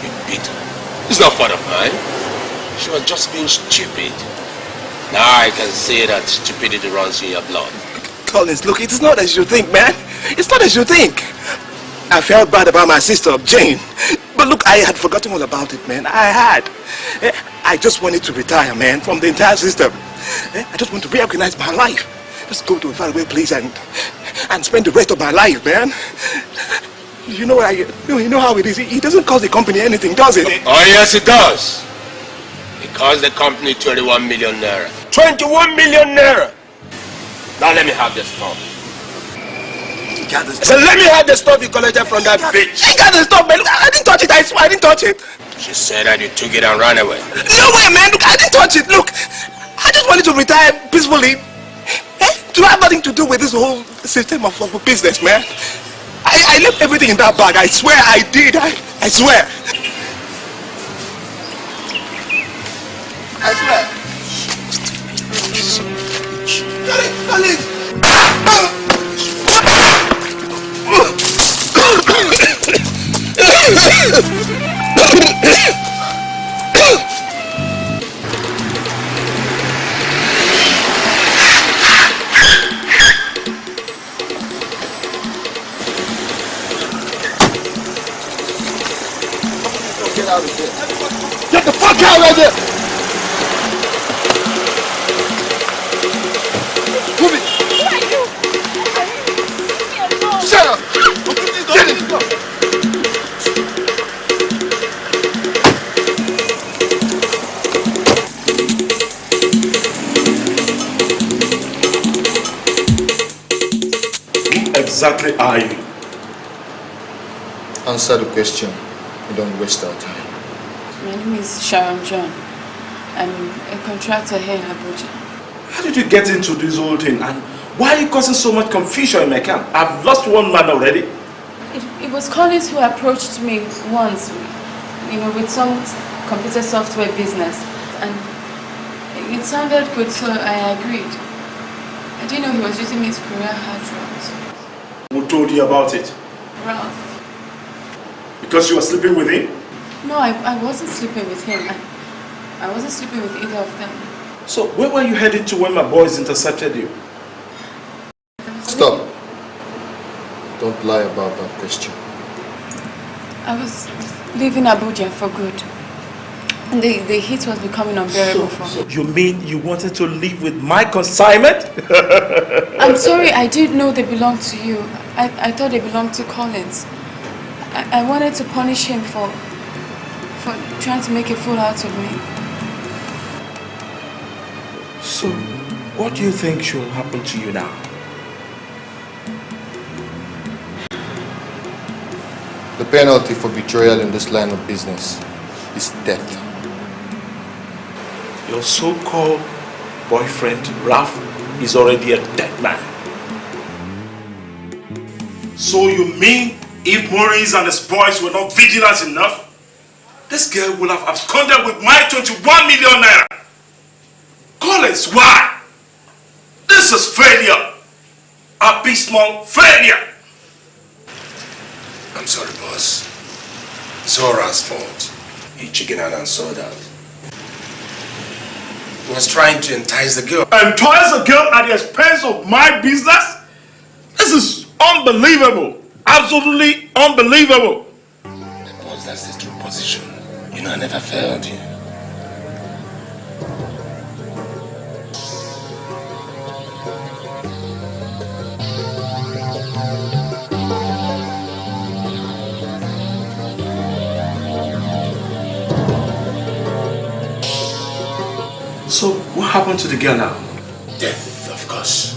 F: you beat her. It's not fault of mine. She was just being stupid. Now I can see that stupidity runs in your blood.
L: Collins, look, it's not as you think, man. It's not as you think. I felt bad about my sister, Jane. But look, I had forgotten all about it, man. I had. I just wanted to retire, man, from the entire system. I just want to reorganize my life. Just go to a faraway place and spend the rest of my life, man. You know how it is. He doesn't cost the company anything, does it?
F: Oh yes, it does. It cost the company 21 million naira. 21 million naira! Now let me have the stuff. So let me have the stuff you collected from that bitch.
L: She got the stuff, man. Look, I didn't touch it. I swear I didn't touch it.
F: She said that you took it and ran away.
L: No way, man. Look, I didn't touch it. Look, I just wanted to retire peacefully. To have nothing to do with this whole system of business, man. I left everything in that bag. I swear I did. I swear. I swear. Collins! Get out of here. Get the fuck out of here! Move it!
H: Who are you?
L: Shut up! Get it!
M: Who exactly are you?
K: Answer the question. We don't waste our time.
A: My name is Sharon John. I'm a contractor here in Abuja.
M: How did you get into this whole thing, and why are you causing so much confusion in my camp? I've lost one man already.
A: It was Collins who approached me once, with some computer software business, and it sounded good, so I agreed. I didn't know he was using his career hard drugs.
M: Who told you about it?
A: Ralph.
M: Because you were sleeping with him?
A: No, I wasn't sleeping with him. I wasn't sleeping with either of them.
O: So where were you headed to when my boys intercepted you?
K: Stop. Don't lie about that question.
A: I was leaving Abuja for good. And the heat was becoming unbearable for me.
O: So you mean you wanted to leave with my consignment?
A: I'm sorry, I didn't know they belonged to you. I thought they belonged to Collins. I wanted to punish him for trying to make a fool out of me.
O: So, what do you think should happen to you now?
K: The penalty for betrayal in this line of business is death.
O: Your so-called boyfriend, Ralph, is already a dead man. So you mean if Maurice and his boys were not vigilant enough, this girl would have absconded with my 21 million naira? Collins, why? This is failure. Abysmal failure.
F: I'm sorry, boss. Zora's fault. He chickened out and sold out. He was trying to entice the girl.
O: Entice the girl at the expense of my business? This is unbelievable. Absolutely unbelievable.
F: Boss, that's the true position. You know, I never failed you.
O: So, what happened to the girl now?
F: Death, of course.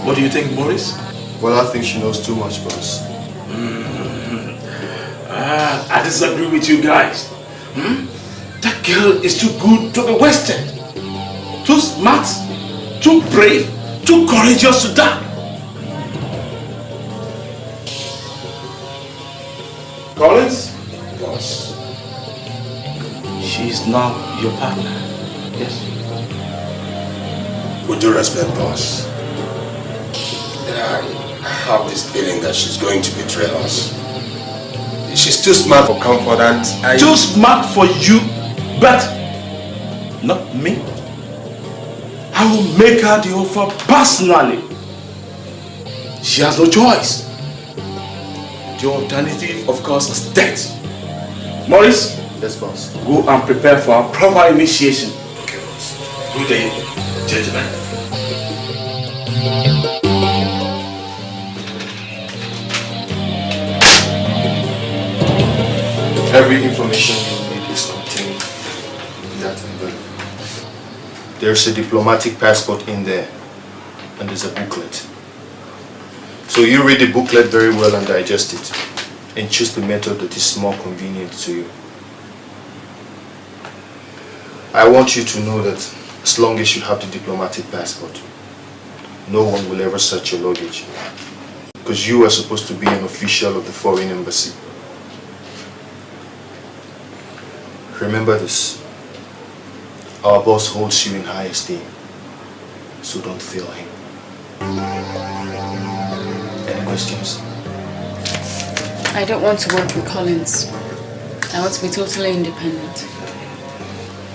O: What do you think, Maurice?
K: Well, I think she knows too much, boss.
O: I disagree with you guys. That girl is too good to be wasted. Too smart, too brave, too courageous to die. Collins?
F: Boss.
O: She is now your partner. Yes?
F: With due respect, boss. I have this feeling that she's going to betray us. She's too smart for comfort and
O: Too smart for you, but not me. I will make her the offer personally. She has no choice. The alternative, of course, is death. Maurice?
K: Yes, boss.
O: Go and prepare for our proper initiation.
F: Okay, boss.
O: Good day, gentlemen.
K: Every information you need is contained in that envelope. There's a diplomatic passport in there, and there's a booklet. So you read the booklet very well and digest it, and choose the method that is more convenient to you. I want you to know that as long as you have the diplomatic passport, no one will ever search your luggage, because you are supposed to be an official of the foreign embassy. Remember this, our boss holds you in high esteem, so don't fail him. Any questions?
A: I don't want to work with Collins. I want to be totally independent.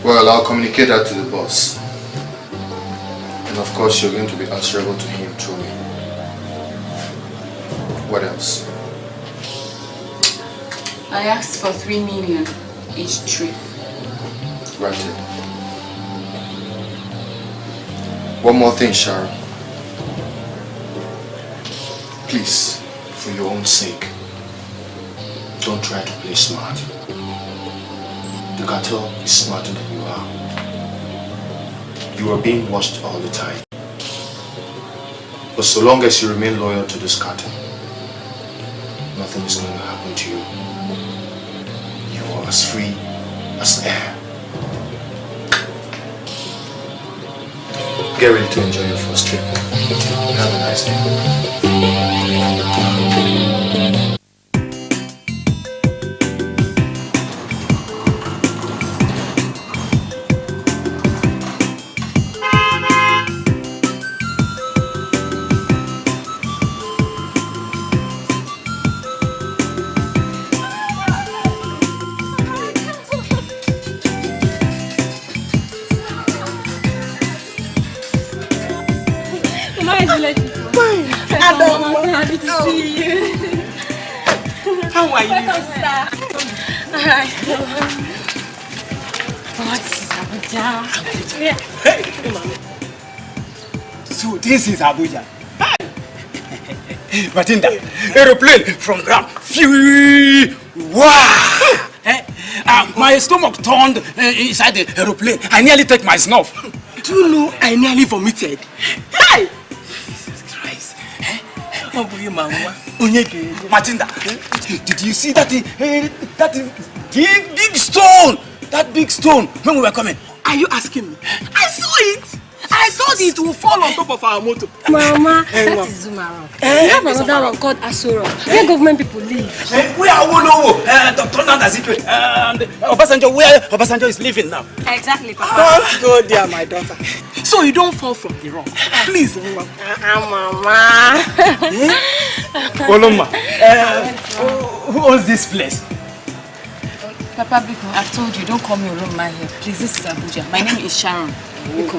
K: Well, I'll communicate that to the boss. And of course, you're going to be answerable to him through me. What else?
A: I asked for 3 million each trip.
K: Granted. One more thing, Sharon. Please, for your own sake, don't try to play smart. The cartel is smarter than you are. You are being watched all the time. But so long as you remain loyal to this cartel, nothing is going to happen to you. You are as free as air. Get ready to enjoy your first trip. Have a nice day.
H: guys village people? Fine. I'm happy to see you. How are you? Welcome, sir. Alright. What is Abuja? Yeah. Hey, mommy.
P: So this is Abuja. Matinda, aeroplane from ground. Phew! Wow! My stomach turned inside the aeroplane. I nearly take my snuff.
H: Do you know I nearly vomited? Hey!
P: Jesus Christ. Matinda, did you see that big stone? That big stone when we were coming.
H: Are you asking me? I saw it. I thought it would fall on top of our motor.
Q: Mama, that is Zumarok. We have another one called Asura, where government people live.
P: We are all turn out as it will. Obasanjo, where Obasanjo is living now.
Q: Exactly, Papa.
H: Don't go there, my daughter. So you don't fall from the rock. Please, Mama.
Q: Mama.
P: Oloma, who owns this place?
A: Papa Biko, I've told you, don't call me Oloma here. Please, this is Abuja. My name is Sharon. Biko.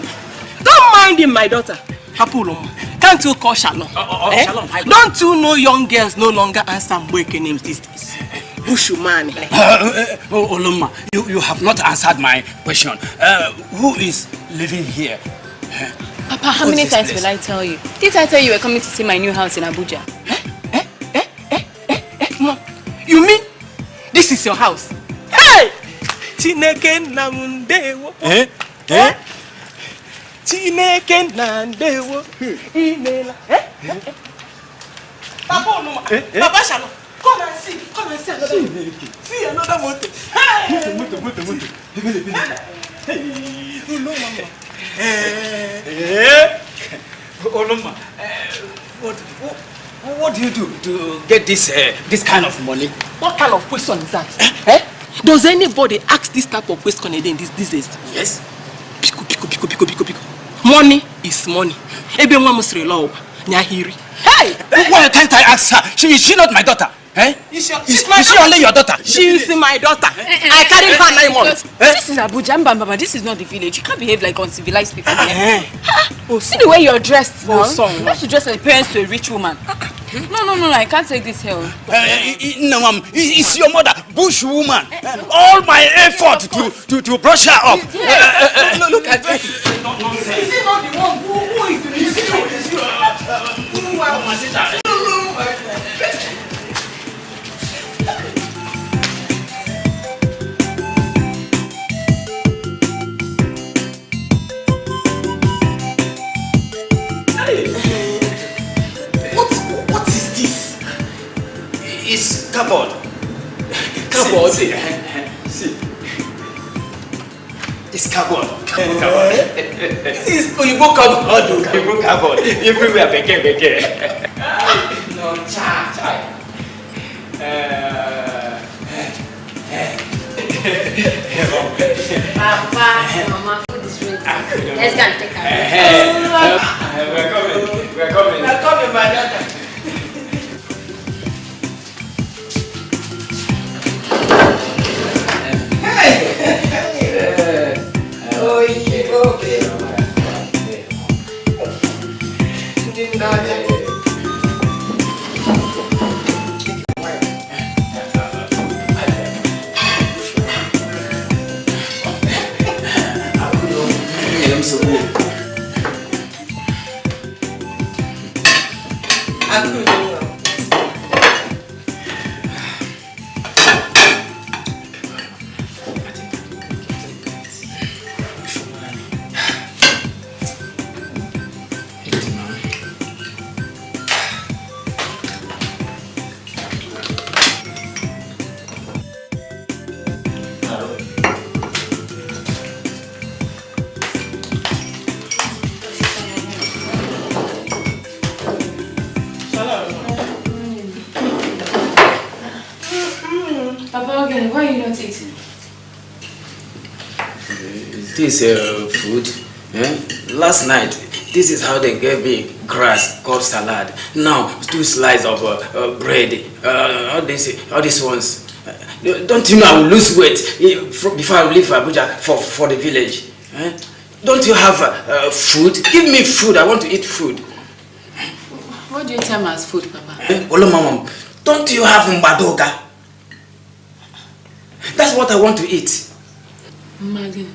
H: Don't mind him, my daughter. Papa Oloma, can't you call Shalom?
P: Shalom.
H: Don't you know young girls no longer answer Mbweke names these days? Bushumani.
P: Oloma, you have not answered my question. Who is living here?
A: Papa, how many times will I tell you? Didn't I tell you we're coming to see my new house in Abuja?
H: You mean this is your house? Hey! Chineke namundewo. Chineke nandewo. Inela. Papa Oloma. Papa Shalom. Come and see. Come and see another motor. See another motor. Hey! Motor. Hey! Oloma.
P: Oloma, what do you do to get this kind of money?
H: What kind of question is that? Does anybody ask this type of question again these days?
P: Yes.
H: Pico. Money is money. Everyone must rely on Nyahiri. Hey!
P: Why can't I ask her? Is she not my daughter? Is she only your daughter?
H: She is my daughter. I carried her 9 months.
A: This is Abuja, Mbamba. This is not the village. You can't behave like uncivilized people here. See the way you're dressed now. You have to dress like parents to a rich woman. No, I can't take this here.
P: No, ma'am. It's your mother, bush woman. All my effort to brush her up.
H: Look at it. Is he not the one who is the
P: What is this? It's cupboard.
H: Cupboard?
P: See. It's cupboard.
H: This is Oyibo cupboard.
P: Oyibo cupboard. Everywhere, beke.
H: No, chai.
Q: Papa, Mama, food is ready. Let's go and take her.
P: We're coming,
H: my daughter.
A: Why are you not eating?
R: This food. Last night, this is how they gave me grass called salad. Now, 2 slices of bread. All these ones. Don't you know I will lose weight before I leave Abuja for the village? Don't you have food? Give me food. I want to eat food.
A: What do you term as food, Papa?
R: Mama, don't you have mbadoga? That's what I want to eat.
A: Magin.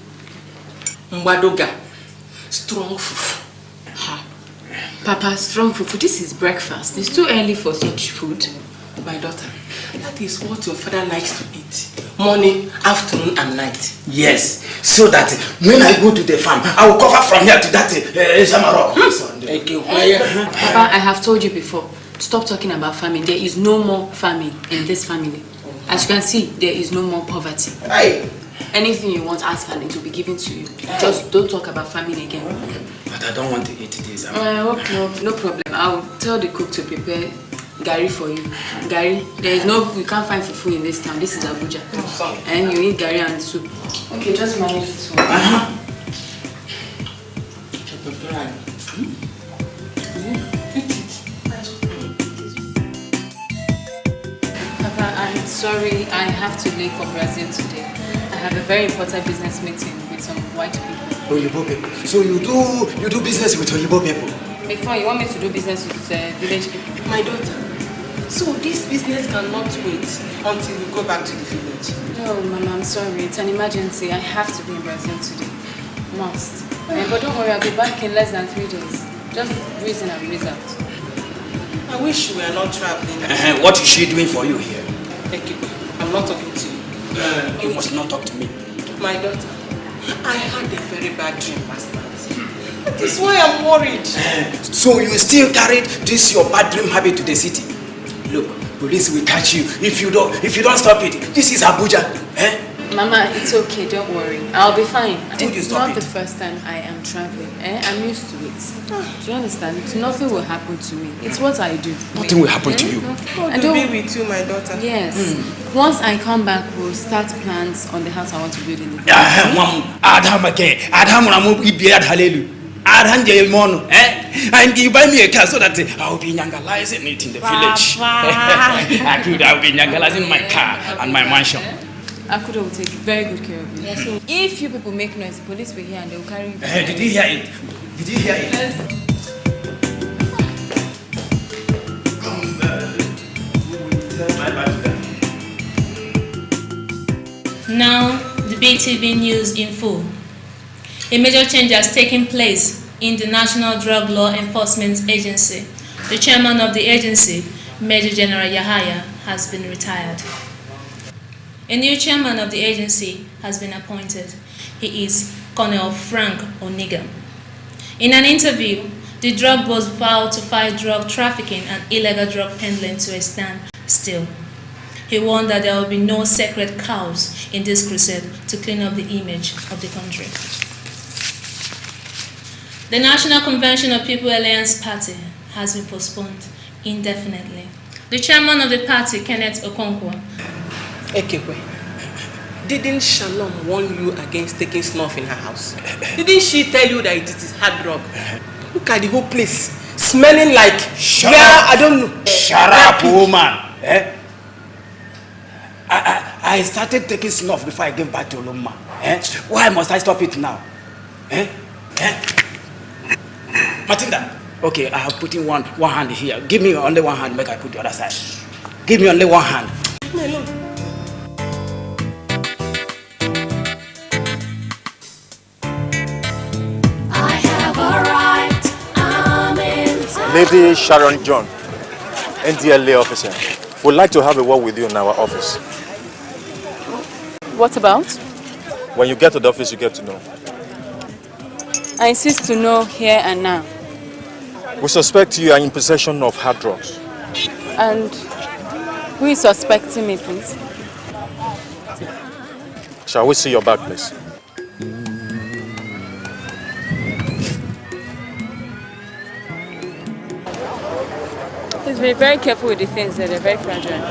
C: Mbadoga. Strong fufu.
A: Papa, strong fufu. This is breakfast. It's too early for such food.
C: My daughter, that is what your father likes to eat. Morning, afternoon, and night.
R: Yes, so that when I go to the farm, I will cover from here to that Shamarok.
A: Papa, I have told you before, stop talking about famine. There is no more famine in this family. As you can see, there is no more poverty.
R: Hey.
A: Anything you want, ask and it will be given to you. Just don't talk about famine again.
R: But I don't want to eat this.
A: Okay, no problem. I'll tell the cook to prepare Gary for you. Gary, there is no, you can't find fufu in this town. This is Abuja. And you eat Gary and soup. Okay, just manage this one. Papa, I'm sorry, I have to leave for Brazil today. I have a very important business meeting with some white people.
R: Oyibo people. So you do business with Oyibo people?
A: Before, you want me to do business with village people?
C: My daughter, so this business cannot wait until we go back to the village.
A: No, Mama, I'm sorry. It's an emergency. I have to be in Brazil today. Must. But don't worry, I'll be back in less than 3 days. Just reason and result.
C: I wish we were not traveling.
R: What is she doing for you here?
C: I'm not talking to you.
R: You must not talk to me.
C: My daughter, I had a very bad dream last night. That is why I'm worried.
R: So you still carried this your bad dream habit to the city? Look, police will catch you if you don't stop it. This is Abuja.
A: Mama, it's okay, don't worry. I'll be fine.
R: It's
A: not the first time I am traveling. I'm used to it. Do you understand? Nothing will happen to me. It's what I do.
R: Nothing will happen to you.
C: God will be with you, my daughter.
A: Yes. Once I come back, we'll start plans on the house I want to build in the village.
R: And you buy me a car so that I'll be nyangalizing it in the village. I'll be nyangalizing my car and my mansion.
A: Akudo will take very good care of you. Yes. So if you people make noise, the police will hear and they will carry you.
R: Did you hear it? Did you hear it?
A: Yes.
B: Now, the BTV News in full. A major change has taken place in the National Drug Law Enforcement Agency. The chairman of the agency, Major General Yahaya, has been retired. A new chairman of the agency has been appointed. He is Colonel Frank Oniga. In an interview, the drug boss vowed to fight drug trafficking and illegal drug peddling to a standstill. He warned that there will be no sacred cows in this crusade to clean up the image of the country. The National Convention of People Alliance Party has been postponed indefinitely. The chairman of the party, Kenneth Okonkwo.
C: Ekekwe, didn't Shalom warn you against taking snuff in her house? Didn't she tell you that it is hard drug? Look at the whole place, smelling like...
R: Shut up! I don't know. Shut up, woman! I started taking snuff before I gave birth to Oloma. Why must I stop it now? Matilda, okay, I have put in one hand here. Give me only one hand, make I put the other side. Give me only one hand.
I: I have a right, I'm
S: Lady Sharon John, NDLA officer, would like to have a word with you in our office.
A: What about?
S: When you get to the office, you get to know.
A: I insist to know here and now.
S: We suspect you are in possession of hard drugs.
A: And who is suspecting me, please?
S: Shall we see your bag, please?
A: Please be very careful with the things that are very fragile.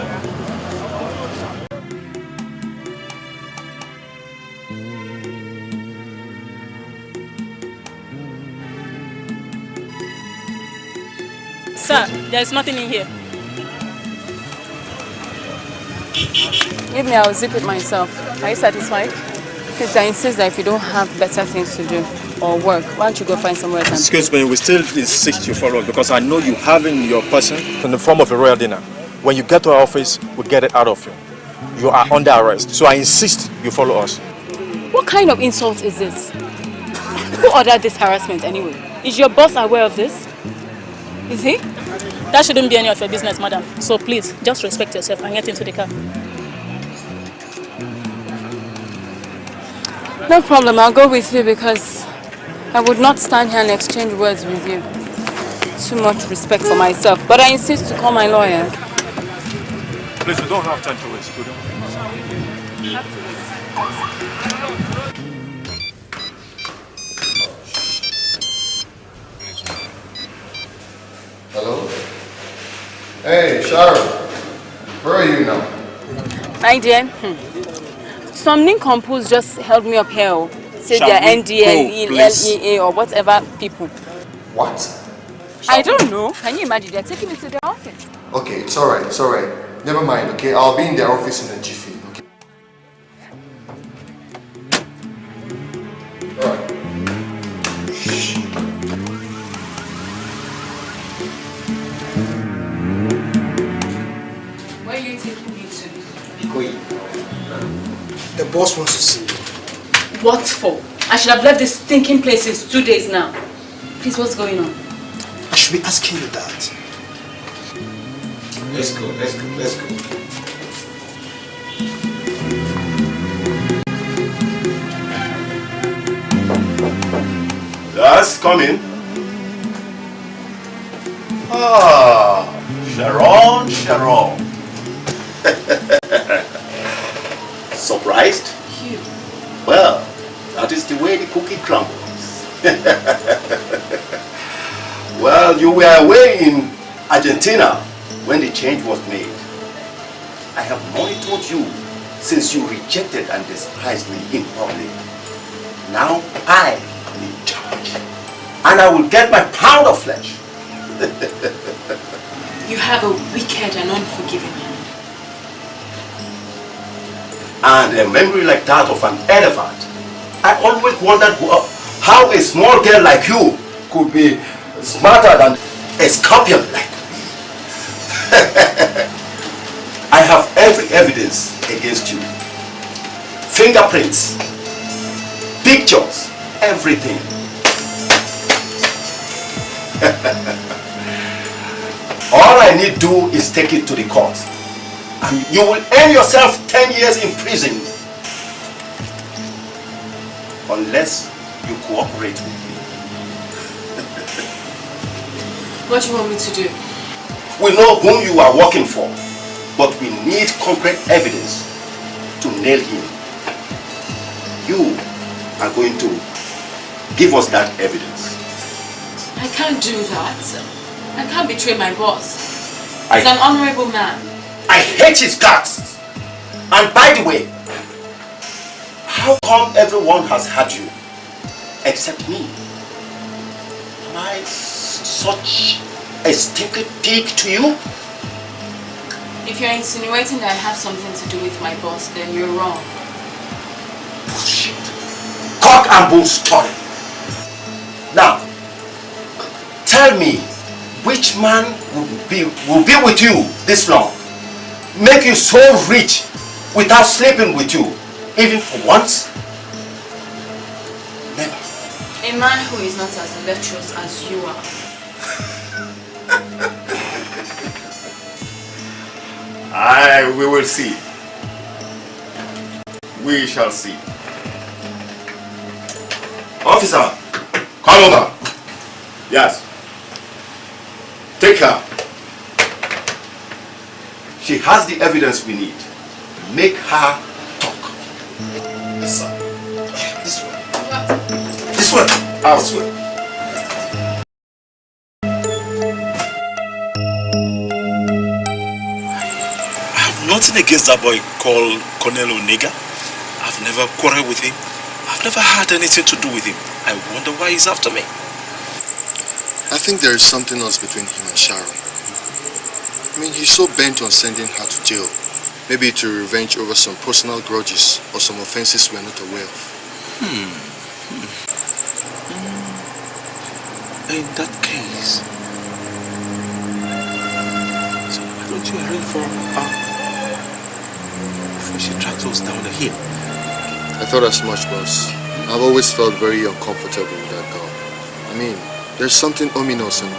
Q: Sir, there's nothing in here.
A: Give me, I'll zip it myself. Are you satisfied? Because I insist that if you don't have better things to do or work, why don't you go find somewhere else?
S: Excuse me, we still insist you follow us because I know you have in your person in the form of a royal dinner. When you get to our office, we get it out of you. You are under arrest, so I insist you follow us.
A: What kind of insult is this? Who ordered this harassment anyway? Is your boss aware of this? Is he?
B: That shouldn't be any of your business, madam. So please, just respect yourself and get into the car.
A: No problem, I'll go with you because I would not stand here and exchange words with you. Too much respect for myself, but I insist to call my lawyer.
S: Please, we don't have time to waste, we don't.
L: Hello? Hey, Sharon. Where are you now?
A: My dear, some nincompoops just held me up here. Say they're NDLE, LEA or whatever people.
L: What?
A: I don't know. Can you imagine? They're taking me to their office.
L: Okay, it's alright, it's alright. Never mind, okay? I'll be in their office in a jiffy, okay? Alright.
A: Where are you taking me to?
K: The boss wants to see you.
A: What for? I should have left this stinking place since 2 days now. Please, what's going on?
K: I should be asking you that.
G: Let's go.
M: Yes, come in. Ah, Sharon. Surprised?
A: You.
M: Well, that is the way the cookie crumbles. Well, you were away in Argentina when the change was made. I have monitored you since you rejected and despised me in public. Now I am in charge. And I will get my pound of flesh.
A: You have a wicked and unforgiving hand.
M: And a memory like that of an elephant. I always wondered how a small girl like you could be smarter than a scorpion like me. I have every evidence against you. Fingerprints, pictures, everything. All I need to do is take it to the court. And you will earn yourself 10 years in prison. Unless you cooperate with me.
A: What do you want me to do?
M: We know whom you are working for, but we need concrete evidence to nail him. You are going to give us that evidence.
A: I can't do that. I can't betray my boss. He's an honorable man.
M: I hate his guts. And by the way, how come everyone has had you except me? Am I such a stinking pig to you?
A: If you're insinuating that I have something to do with my boss, then you're wrong.
M: Bullshit. Cock and bull story. Now, tell me, which man will be with you this long? Make you so rich without sleeping with you, even for once? Never.
A: A man who is not as lecherous as you are.
M: We will see. We shall see. Officer, come over. Yes. Take her. She has the evidence we need. Make her talk. Yes, sir. This way. This way. Out. This way.
O: Nothing against that boy called Colonel Onega. I've never quarreled with him. I've never had anything to do with him. I wonder why he's after me.
K: I think there is something else between him and Sharon. I mean, he's so bent on sending her to jail. Maybe to revenge over some personal grudges or some offenses we are not aware of.
O: In that case, so why don't you arrange for before she drags us down the hill?
K: I thought as much, boss. I've always felt very uncomfortable with that girl. I mean, there's something ominous and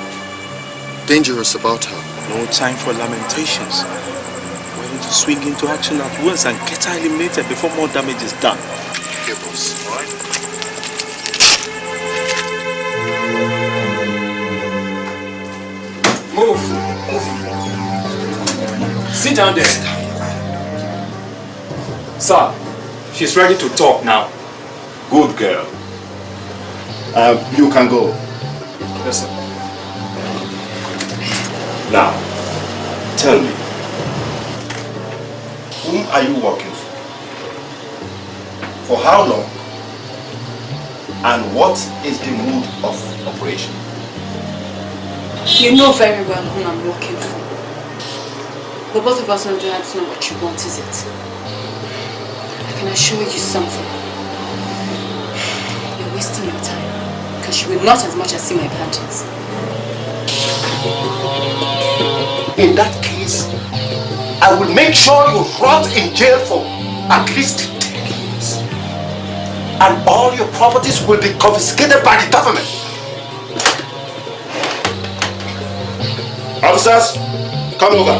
K: dangerous about her.
O: No time for lamentations. Why don't you swing into action at once and get her eliminated before more damage is done?
K: Okay, boss. All right.
R: Move. Sit down there. Sir, she's ready to talk now.
M: Good girl. You can go.
R: Yes, sir.
M: Now, tell me, whom are you working for? For how long? And what is the mode of operation?
A: You know very well whom I'm working for. But both of us don't have to know what you want, is it? I can assure you something. You're wasting your time. Because you will not as much as see my panties.
M: In that case, I will make sure you rot in jail for at least 10 years. And all your properties will be confiscated by the government. Officers, come over.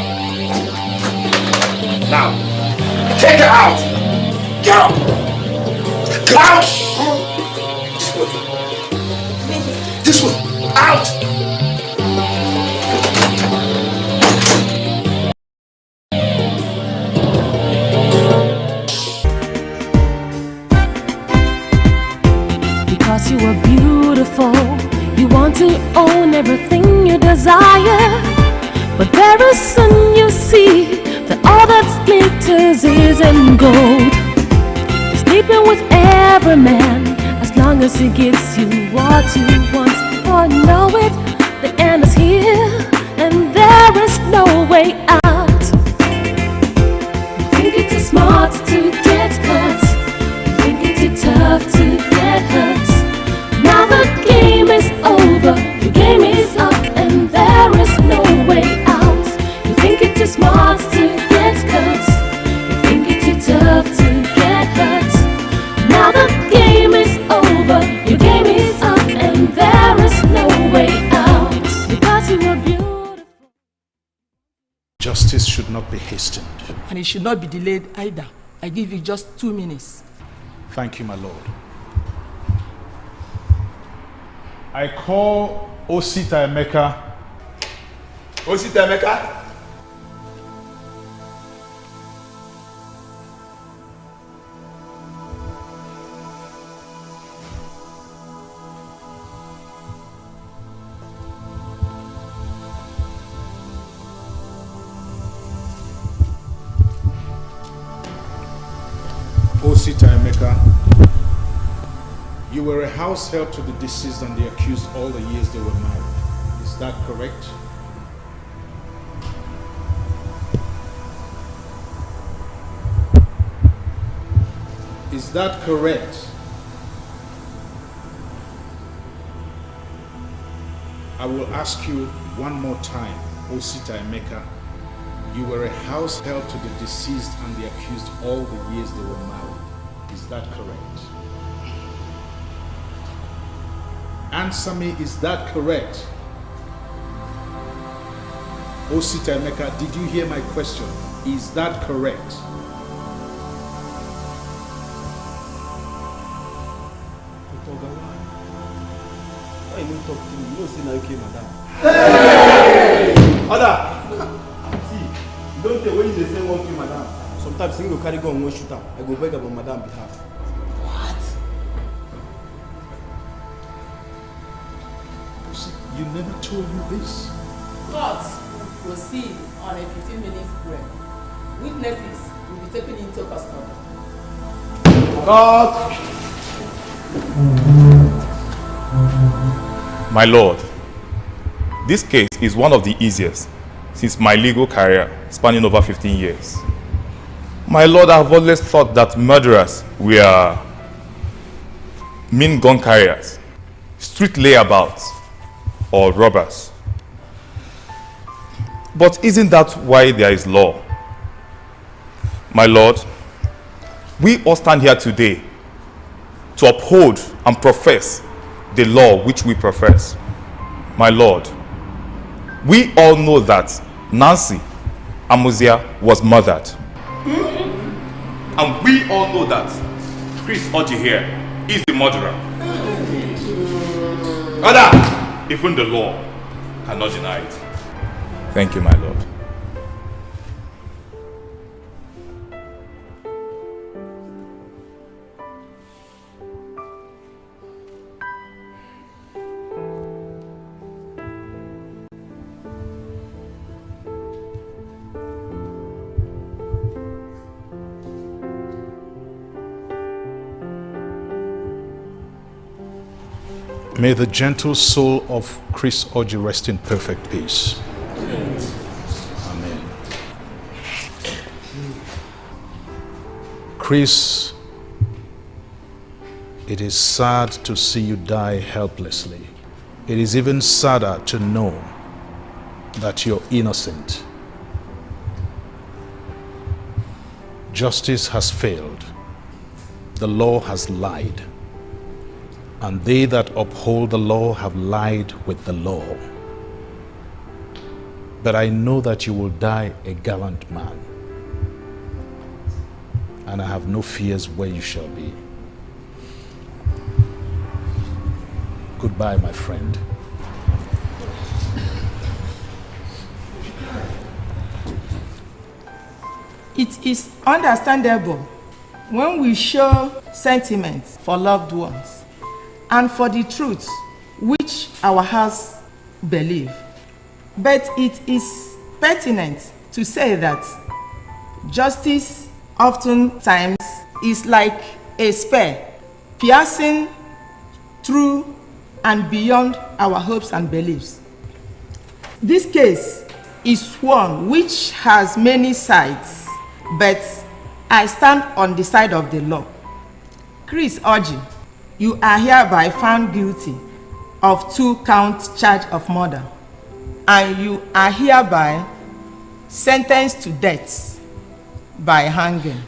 M: Now, take her out. Get out. Get out. This way. Out.
I: Because you are beautiful, you want to own everything you desire. But very soon you see that all that glitters isn't gold. You're sleeping with every man as long as he gives you what you want. Before you know it, the end is here and there is no way out. You think it's too smart to get caught. You think it's too tough to get hurt. Now the game is over, the game is up, and there is no way out. You think it's too smart to get cut. You think it's too tough to get hurt. Now the game is over, your game is up, and there is no way out. Because you were beautiful.
T: Justice should not be hastened.
U: And it should not be delayed either. I give you just 2 minutes.
T: Thank you, my lord. I call Osita Emeka.
O: Osita Emeka?
T: Osita Emeka, you were a house help to the deceased and the accused all the years they were married. Is that correct? Is that correct? I will ask you one more time, Osita Emeka. You were a house help to the deceased and the accused all the years they were married. Is that correct? Answer me, is that correct? Osita Emeka, did you hear my question? Is that correct?
V: Why you talk to me? You know, say now okay, madam.
T: Order!
V: See, don't tell when you say one thing, madam. Sometimes you go carry gun and one shoot her. I go beg about madam behalf.
T: What? You never told me this.
W: Court will proceed on a 15-minute break. Witnesses will be taken into custody.
T: God!
S: My lord, this case is one of the easiest since my legal career spanning over 15 years.
O: My lord, I've always thought that murderers were mean gun carriers, street layabouts, or robbers. But isn't that why there is law? My lord, we all stand here today to uphold and profess the law which we profess. My lord, we all know that Nancy Amuzia was murdered. And we all know that Chris Oji here is the murderer. Rather, even the law cannot deny it. Thank you, my lord.
T: May the gentle soul of Chris Oji rest in perfect peace. Amen. Chris, it is sad to see you die helplessly. It is even sadder to know that you're innocent. Justice has failed. The law has lied. And they that uphold the law have lied with the law. But I know that you will die a gallant man. And I have no fears where you shall be. Goodbye, my friend.
U: It is understandable when we show sentiments for loved ones and for the truth which our hearts believe. But it is pertinent to say that justice oftentimes is like a spear piercing through and beyond our hopes and beliefs. This case is one which has many sides, but I stand on the side of the law. Chris Oji, you are hereby found guilty of 2-count charge of murder, and you are hereby sentenced to death by hanging.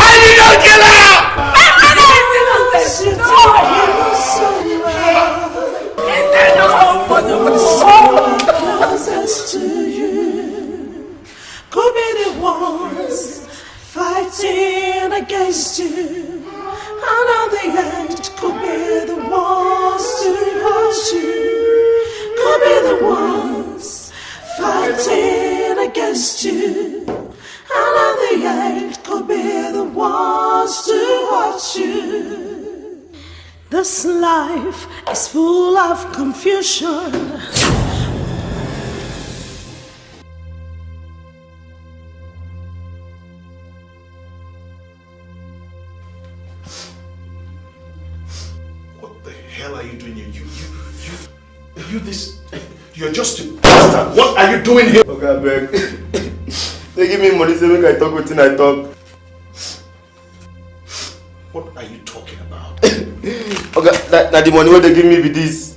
O: I did not kill her!
D: Closest to you could be the ones fighting against you, and on the end could be the ones to hurt you, could be the ones fighting against you, and on the end could be the ones to hurt you. This life is full of confusion.
K: What the hell are you doing here? You're just a bastard. What are you doing here?
V: Okay, beg. They give me money, say make I talk with I talk.
K: What are you talking about?
V: Okay, that the money what they give me with this.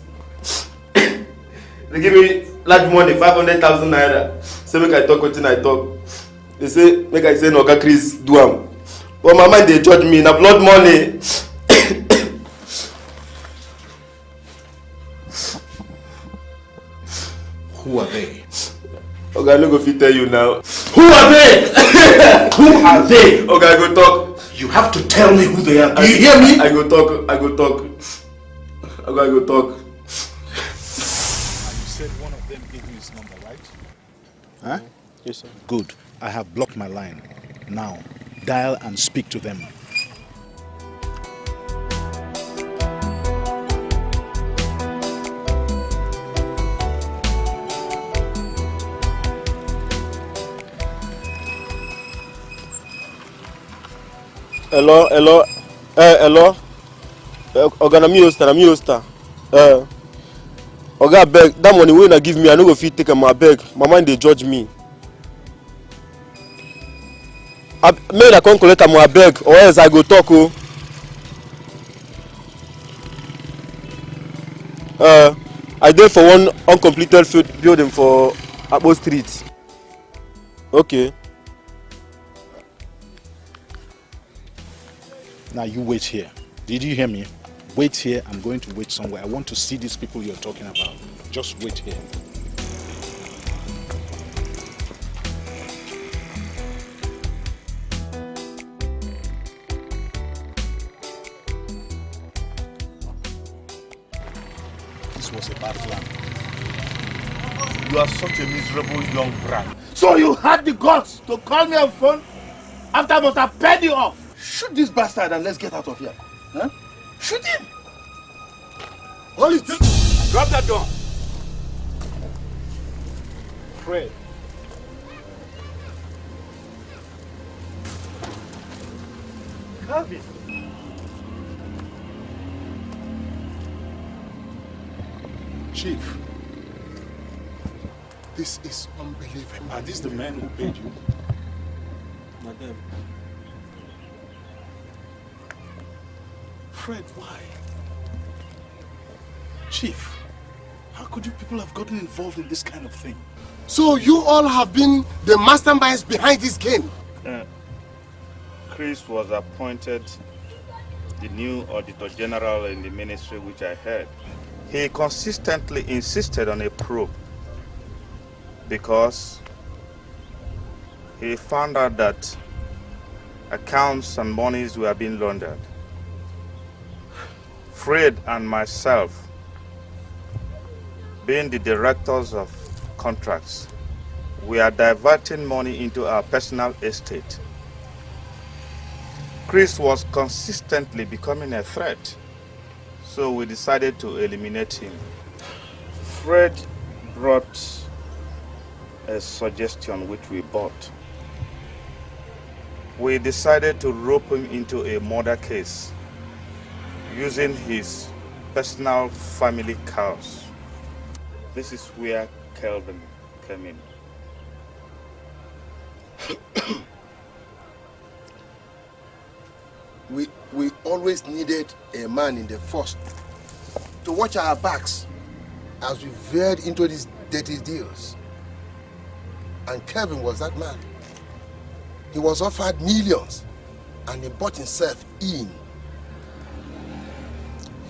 V: They give me large money, 500,000 naira. Say make I talk with I talk. They say make I say no, Chris do am. But my mind they judge me na blood money.
K: Who are they?
V: Okay, I'm not going to tell you now.
K: Who are they? Who are they?
V: Okay, I go talk.
K: You have to tell me who they are. Do you hear me?
V: I go talk. I go talk. Okay, I go talk.
T: And you said one of them gave you his number, right? Huh?
N: Yes, sir.
T: Good. I have blocked my line. Now, dial and speak to them.
V: Hello. Hello. Oga, I'm Hosta. Oga beg, that money wey una give me, I no go fit take am, abeg. My mind dey judge me. Make una come collect am, abeg, or else I go talk o. I dey for one uncompleted building for Akpo Street. Okay.
T: Now you wait here. Did you hear me? Wait here. I'm going to wait somewhere. I want to see these people you're talking about. Just wait here. This was a bad plan.
K: You are such a miserable young brat. So you had the guts to call me on phone after I must have paid you off. Shoot this bastard and let's get out of here. Huh? Shoot him! Hold it!
P: Drop that gun!
T: Fred.
K: Calvin.
T: Chief, this is unbelievable. Are these the men who paid you?
K: Not them.
T: Fred, why? Chief, how could you people have gotten involved in this kind of thing?
E: So you all have been the masterminds behind this game?
F: Chris was appointed the new Auditor General in the ministry, which I heard. He consistently insisted on a probe because he found out that accounts and monies were being laundered. Fred and myself, being the directors of contracts, we are diverting money into our personal estate. Chris was consistently becoming a threat, so we decided to eliminate him. Fred brought a suggestion which we bought. We decided to rope him into a murder case using his personal family cows. This is where Kelvin came in.
E: We always needed a man in the force to watch our backs as we veered into these dirty deals. And Kevin was that man. He was offered millions and he bought himself in.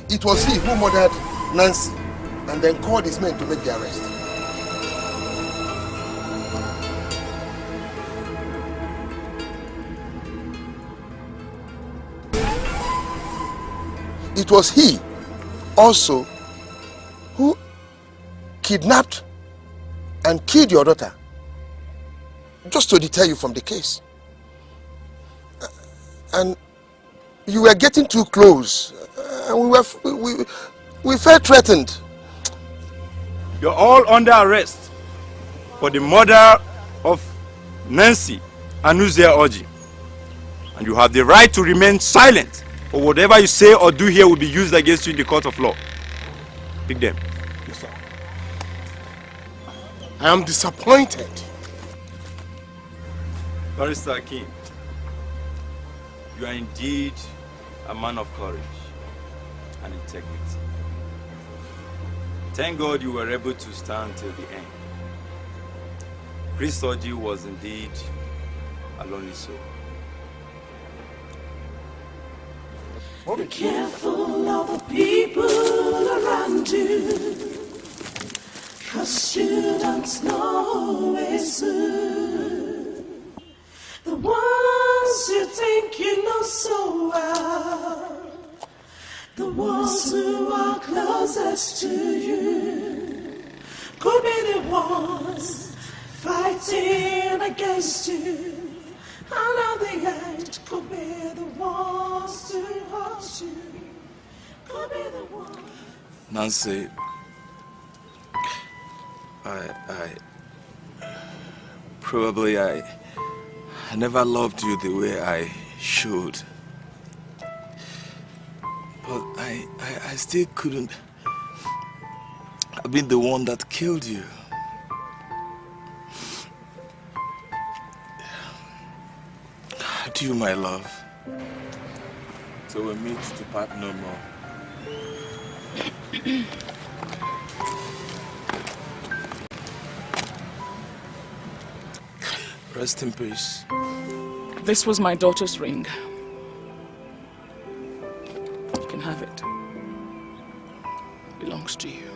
E: It was he who murdered Nancy and then called his men to make the arrest. It was he also who kidnapped and killed your daughter just to deter you from the case. And you were getting too close and we felt threatened.
F: You're all under arrest for the murder of Nancy Anuzia Oji. And you have the right to remain silent, or whatever you say or do here will be used against you in the court of law. Pick them.
E: Yes, sir. I am disappointed.
F: Barrister Akin, you are indeed a man of courage and integrity. Thank God you were able to stand till the end. Chris Oji was indeed a lonely soul.
D: Be careful of the people around you, 'cause you don't know it's who. The ones you think you know so well, the ones who are closest to you, could be the ones fighting against you. And on the edge could be the ones to hurt you. Could be the ones.
O: Nancy, I never loved you the way I should. But I still couldn't
F: have been the one that killed you. Adieu, my love. So we meet to part no more. Rest in peace.
C: This was my daughter's ring. You can have it. It belongs to you.